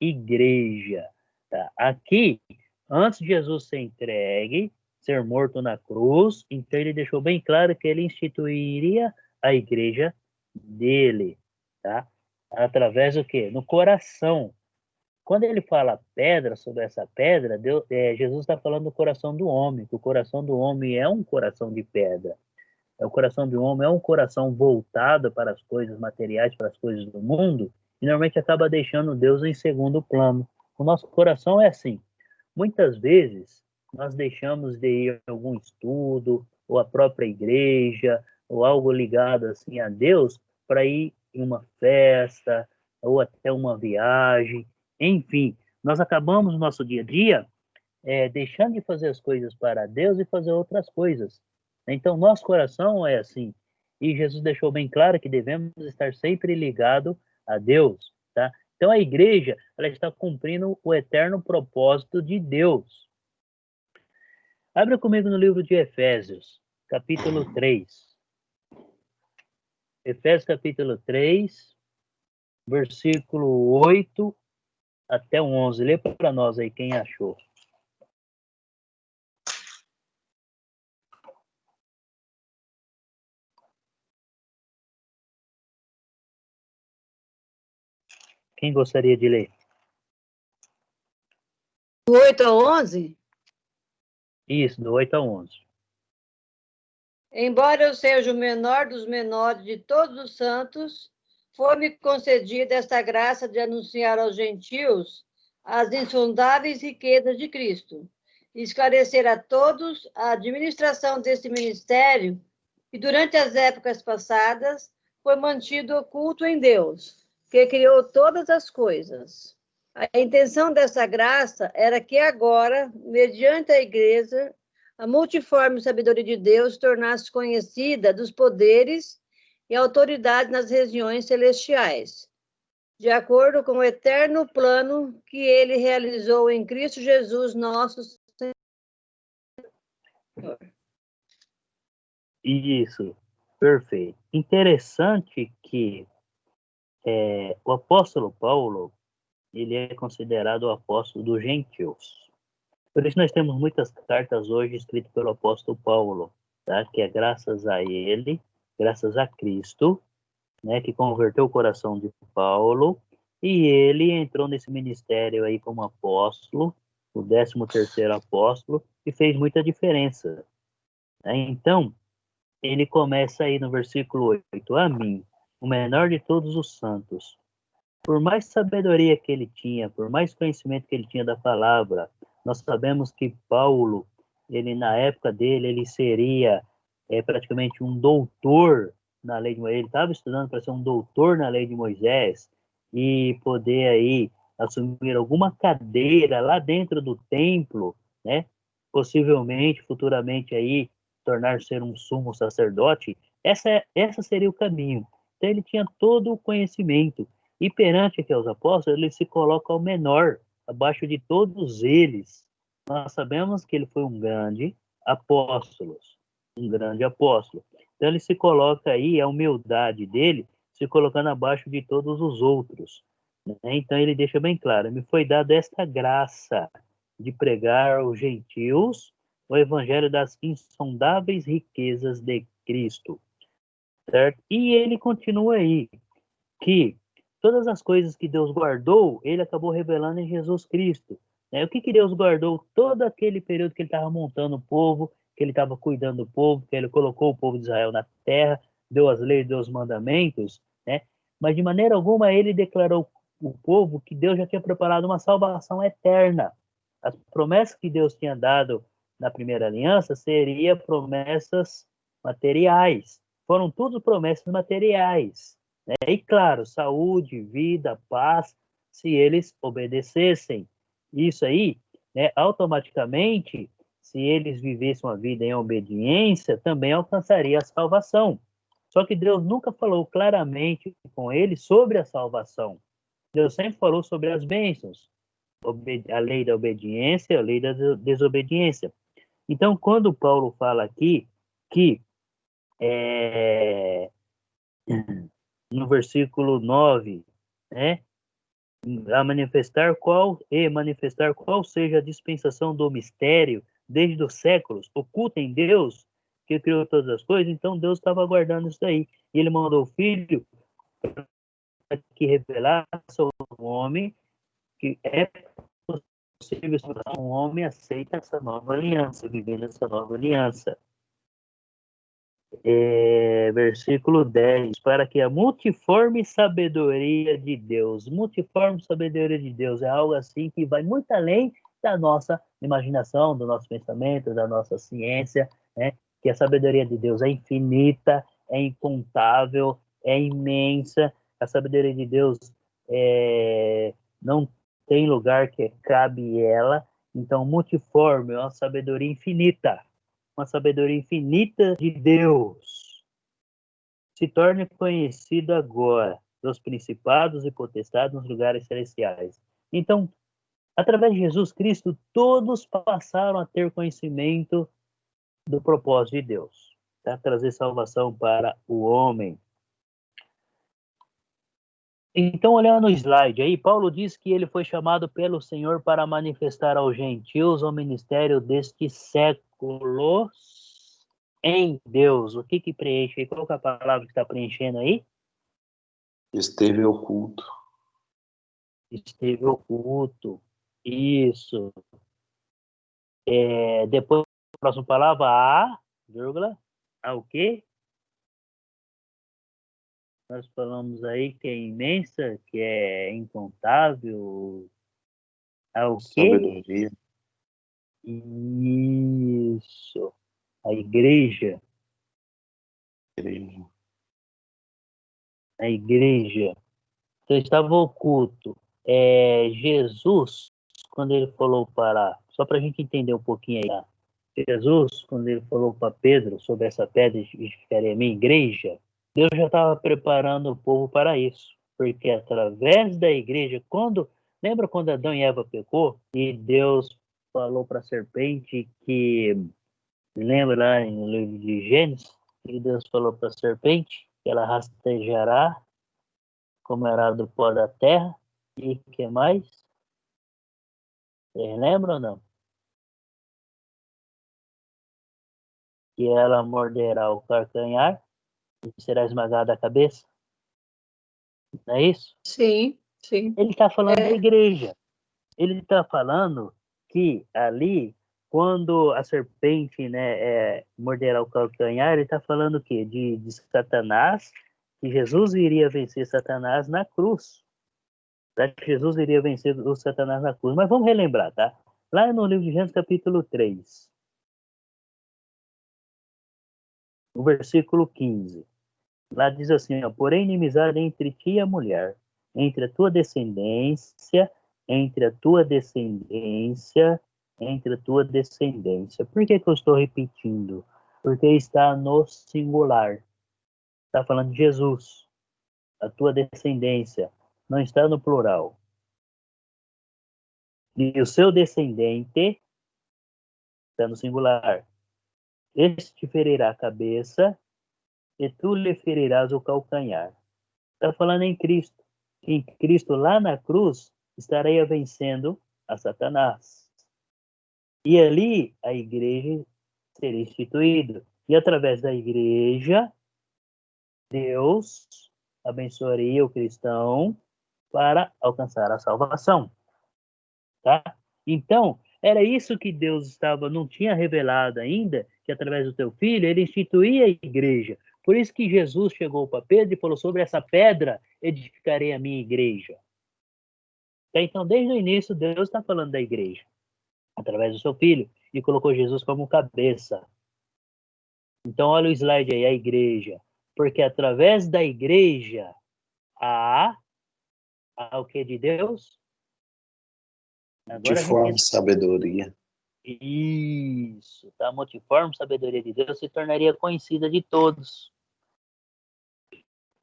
igreja. Tá? Aqui, antes de Jesus ser entregue, ser morto na cruz, então ele deixou bem claro que ele instituiria a igreja dele. Tá? Através do quê? No coração. Quando ele fala pedra, sobre essa pedra, Jesus está falando do coração do homem, que o coração do homem é um coração de pedra. O coração do homem é um coração voltado para as coisas materiais, para as coisas do mundo, e normalmente acaba deixando Deus em segundo plano. O nosso coração é assim. Muitas vezes, nós deixamos de ir a algum estudo, ou a própria igreja, ou algo ligado assim a Deus, para ir em uma festa, ou até uma viagem. Enfim, nós acabamos no nosso dia a dia deixando de fazer as coisas para Deus e fazer outras coisas. Então, nosso coração é assim. E Jesus deixou bem claro que devemos estar sempre ligado a Deus, tá? Então, a igreja, ela está cumprindo o eterno propósito de Deus. Abra comigo no livro de Efésios, capítulo 3. Efésios, capítulo 3, versículo 8 até o 11. Lê para nós aí, quem achou. Quem gostaria de ler? Do 8 ao 11? Isso, do 8 ao 11. Embora eu seja o menor dos menores de todos os santos, foi-me concedida esta graça de anunciar aos gentios as insondáveis riquezas de Cristo, e esclarecer a todos a administração desse ministério, que durante as épocas passadas foi mantido oculto em Deus, que criou todas as coisas. A intenção dessa graça era que agora, mediante a Igreja, a multiforme sabedoria de Deus tornasse conhecida dos poderes e autoridades nas regiões celestiais, de acordo com o eterno plano que ele realizou em Cristo Jesus, nosso Senhor. Isso, perfeito. Interessante que o apóstolo Paulo, ele é considerado o apóstolo dos gentios. Por isso nós temos muitas cartas hoje escritas pelo apóstolo Paulo, tá? Que é graças a ele, graças a Cristo, né, que converteu o coração de Paulo, e ele entrou nesse ministério aí como apóstolo, o 13º apóstolo, e fez muita diferença, né? Então, ele começa aí no versículo 8, a mim, o menor de todos os santos, por mais sabedoria que ele tinha, por mais conhecimento que ele tinha da palavra, nós sabemos que Paulo, ele na época dele, ele seria praticamente um doutor na lei de Moisés. Ele estava estudando para ser um doutor na lei de Moisés e poder aí assumir alguma cadeira lá dentro do templo, né? Possivelmente, futuramente aí tornar ser um sumo sacerdote. Essa seria o caminho. Então ele tinha todo o conhecimento. E perante aqui aos apóstolos, ele se coloca ao menor, abaixo de todos eles. Nós sabemos que ele foi um grande apóstolo. Então ele se coloca aí, a humildade dele, se colocando abaixo de todos os outros, né? Então ele deixa bem claro, me foi dada esta graça de pregar aos gentios o evangelho das insondáveis riquezas de Cristo, certo? E ele continua aí, que todas as coisas que Deus guardou, ele acabou revelando em Jesus Cristo, né? O que Deus guardou todo aquele período que ele estava montando o povo, que ele estava cuidando do povo, que ele colocou o povo de Israel na terra, deu as leis, deu os mandamentos, né? Mas de maneira alguma ele declarou o povo que Deus já tinha preparado uma salvação eterna. As promessas que Deus tinha dado na primeira aliança seriam promessas materiais. Foram tudo promessas materiais. E claro, saúde, vida, paz, se eles obedecessem. Isso aí, né, automaticamente, se eles vivessem uma vida em obediência, também alcançaria a salvação. Só que Deus nunca falou claramente com eles sobre a salvação. Deus sempre falou sobre as bênçãos, a lei da obediência, a lei da desobediência. Então, quando Paulo fala aqui que no versículo 9, né? Manifestar qual seja a dispensação do mistério desde os séculos, oculta em Deus, que criou todas as coisas. Então Deus estava aguardando isso daí. E ele mandou o Filho que revelasse ao homem que é possível um homem aceita essa nova aliança, vivendo essa nova aliança. Versículo 10, para que a multiforme sabedoria de Deus é algo assim que vai muito além da nossa imaginação, do nosso pensamento, da nossa ciência, né? Que a sabedoria de Deus é infinita, é incontável, é imensa, a sabedoria de Deus não tem lugar que cabe ela, então multiforme é uma sabedoria infinita, uma sabedoria infinita de Deus, se torne conhecido agora dos principados e potestades nos lugares celestiais. Então, Através de Jesus Cristo, todos passaram a ter conhecimento do propósito de Deus, para trazer salvação para o homem. Então, olhando no slide aí, Paulo diz que ele foi chamado pelo Senhor para manifestar aos gentios o ministério deste século em Deus. O que preenche? Qual que é a palavra que está preenchendo aí? Esteve oculto. Esteve oculto. Isso. Depois, a próxima palavra, vírgula, o quê? Nós falamos aí que é imensa, que é incontável. O quê? Sabedoria. Isso. A igreja. A igreja. Então, estava oculto. Jesus, quando ele falou para... Só para a gente entender um pouquinho aí. Tá? Jesus, quando ele falou para Pedro sobre essa pedra que ficaria a minha igreja, Deus já estava preparando o povo para isso. Porque através da igreja, lembra quando Adão e Eva pecou? E Deus falou para a serpente que... Lembra lá no livro de Gênesis? Que Deus falou para a serpente que ela rastejará como era do pó da terra. E o que mais? Vocês lembram ou não? Que ela morderá o calcanhar e será esmagada a cabeça. Não é isso? Sim, sim. Ele está falando da igreja. Ele está falando que ali, quando a serpente, né, morderá o calcanhar, ele está falando o quê? De Satanás, que Jesus iria vencer Satanás na cruz. Que Jesus iria vencer o Satanás na cruz. Mas vamos relembrar, tá? Lá no livro de Gênesis, capítulo 3, no versículo 15. Lá diz assim, ó, porém inimizade entre ti e a mulher, entre a tua descendência, entre a tua descendência, entre a tua descendência. Por que eu estou repetindo? Porque está no singular. Está falando de Jesus, a tua descendência. Não está no plural. E o seu descendente está no singular. Este te ferirá a cabeça e tu lhe ferirás o calcanhar. Está falando em Cristo. Em Cristo, lá na cruz, estaria vencendo a Satanás. E ali a igreja seria instituída. E através da igreja, Deus abençoaria o cristão para alcançar a salvação. Tá? Então, era isso que Deus não tinha revelado ainda, que através do teu filho, ele instituía a igreja. Por isso que Jesus chegou para Pedro e falou, sobre essa pedra edificarei a minha igreja. Então, desde o início, Deus está falando da igreja, através do seu filho, e colocou Jesus como cabeça. Então, olha o slide aí, a igreja. Porque através da igreja, há o que de Deus? Agora multiforme sabedoria. Isso, tá? A multiforme sabedoria de Deus se tornaria conhecida de todos.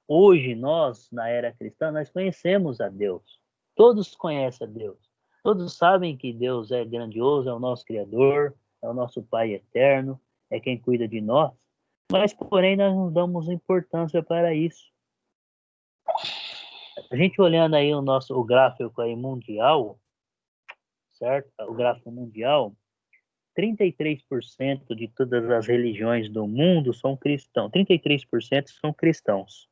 Hoje, nós, na era cristã, nós conhecemos a Deus. Todos conhecem a Deus. Todos sabem que Deus é grandioso, é o nosso Criador, é o nosso Pai eterno, é quem cuida de nós. Mas, porém, nós não damos importância para isso. A gente olhando aí o gráfico aí mundial, certo? O gráfico mundial, 33% de todas as religiões do mundo são cristãos. 33% são cristãos.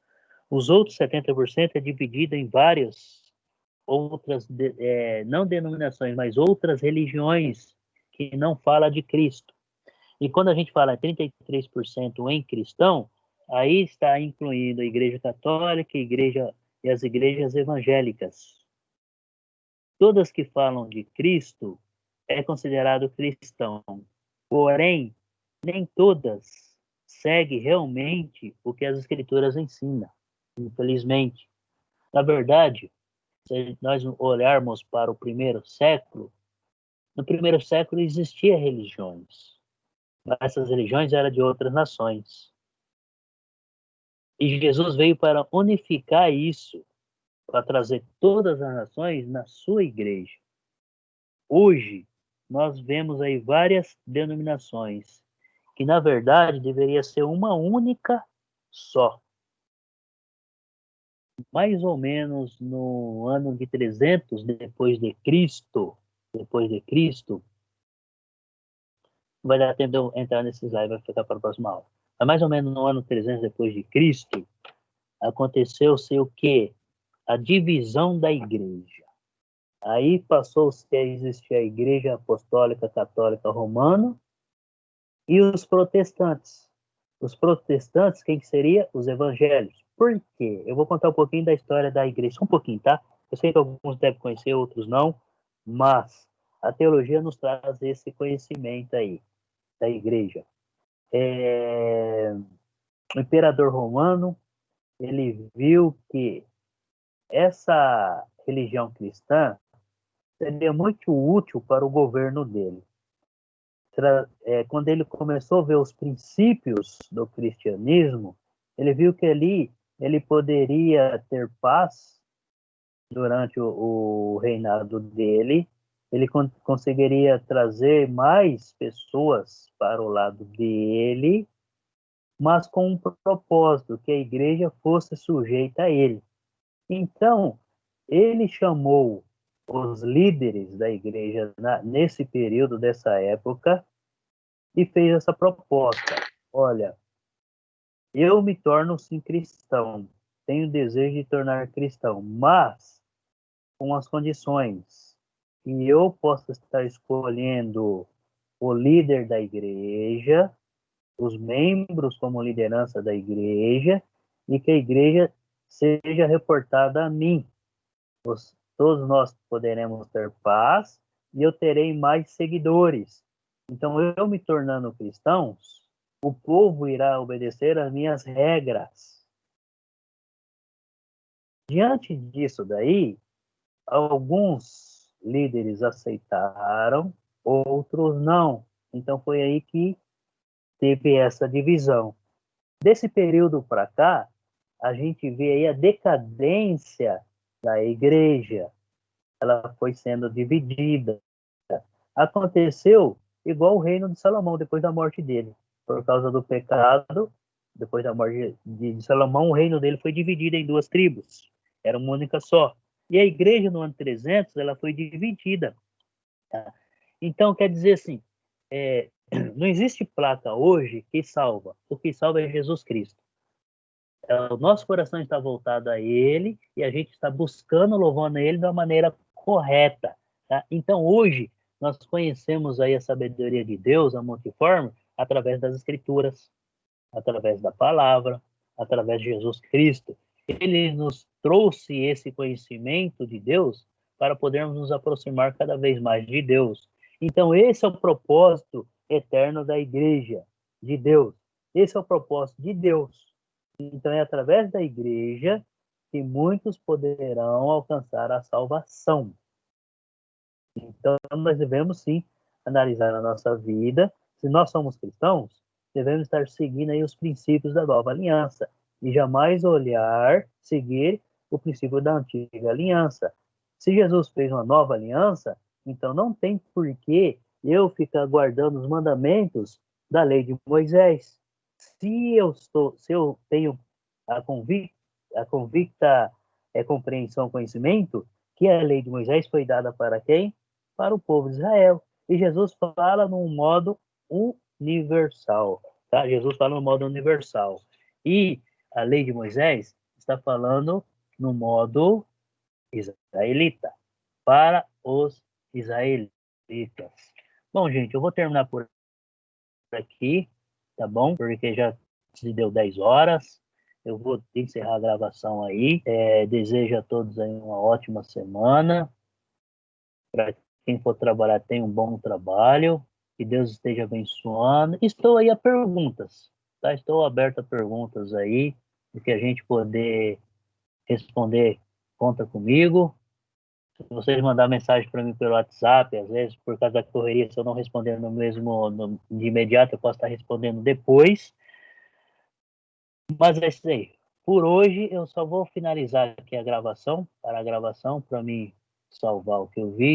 Os outros 70% é dividido em várias outras, não denominações, mas outras religiões que não falam de Cristo. E quando a gente fala 33% em cristão, aí está incluindo a Igreja Católica, e as igrejas evangélicas. Todas que falam de Cristo é considerado cristão. Porém, nem todas seguem realmente o que as Escrituras ensinam, infelizmente. Na verdade, se nós olharmos para o primeiro século, no primeiro século existiam religiões, mas essas religiões eram de outras nações. E Jesus veio para unificar isso, para trazer todas as nações na sua igreja. Hoje, nós vemos aí várias denominações, que na verdade deveria ser uma única só. Mais ou menos no ano de 300 depois de Cristo, não vai dar tempo de eu entrar nesse slide, vai ficar para a próxima aula. Mas mais ou menos no ano 300 depois de Cristo, aconteceu-se o quê? A divisão da igreja. Aí passou-se a existir a Igreja Apostólica Católica Romana e os protestantes. Os protestantes, quem que seria? Os evangélicos. Por quê? Eu vou contar um pouquinho da história da igreja, só um pouquinho, tá? Eu sei que alguns devem conhecer, outros não, mas a teologia nos traz esse conhecimento aí, da igreja. O imperador romano, ele viu que essa religião cristã seria muito útil para o governo dele. Quando ele começou a ver os princípios do cristianismo, ele viu que ali ele poderia ter paz durante o reinado dele, ele conseguiria trazer mais pessoas para o lado dele, mas com um propósito, que a igreja fosse sujeita a ele. Então, ele chamou os líderes da igreja nesse período, dessa época, e fez essa proposta. Olha, eu me torno sim cristão, tenho desejo de tornar cristão, mas com as condições que eu possa estar escolhendo o líder da igreja, os membros como liderança da igreja, e que a igreja seja reportada a mim. Todos nós poderemos ter paz e eu terei mais seguidores. Então, eu me tornando cristãos, o povo irá obedecer às minhas regras. Diante disso daí, alguns líderes aceitaram, outros não. Então, foi aí que teve essa divisão. Desse período para cá, a gente vê aí a decadência da igreja. Ela foi sendo dividida. Aconteceu igual o reino de Salomão, depois da morte dele. Por causa do pecado, depois da morte de Salomão, o reino dele foi dividido em duas tribos. Era uma única só. E a igreja, no ano 300, ela foi dividida. Então, quer dizer assim, não existe placa hoje que salva. O que salva é Jesus Cristo. O nosso coração está voltado a Ele e a gente está buscando, louvando Ele da maneira correta. Tá? Então, hoje, nós conhecemos aí a sabedoria de Deus, a multiforme, através das Escrituras, através da palavra, através de Jesus Cristo. Ele nos trouxe esse conhecimento de Deus para podermos nos aproximar cada vez mais de Deus. Então, esse é o propósito eterno da igreja, de Deus. Esse é o propósito de Deus. Então, é através da igreja que muitos poderão alcançar a salvação. Então, nós devemos, sim, analisar a nossa vida. Se nós somos cristãos, devemos estar seguindo aí os princípios da nova aliança e jamais seguir o princípio da antiga aliança. Se Jesus fez uma nova aliança, então não tem por que eu ficar guardando os mandamentos da lei de Moisés. Se eu tenho a convicta compreensão, conhecimento, que a lei de Moisés foi dada para quem? Para o povo de Israel. E Jesus fala num modo universal. Tá? Jesus fala no modo universal. E a lei de Moisés está falando no modo israelita, para os israelitas. Bom, gente, eu vou terminar por aqui, tá bom? Porque já se deu 10 horas. Eu vou encerrar a gravação aí. Desejo a todos aí uma ótima semana. Para quem for trabalhar, tenha um bom trabalho. Que Deus esteja abençoando. Estou aí a perguntas, tá? Estou aberto a perguntas aí. O que a gente poder responder, conta comigo. Se vocês mandar mensagem para mim pelo WhatsApp, às vezes, por causa da correria, se eu não responder de imediato, eu posso estar respondendo depois. Mas é isso aí. Por hoje, eu só vou finalizar aqui a gravação, para mim salvar o que eu vi.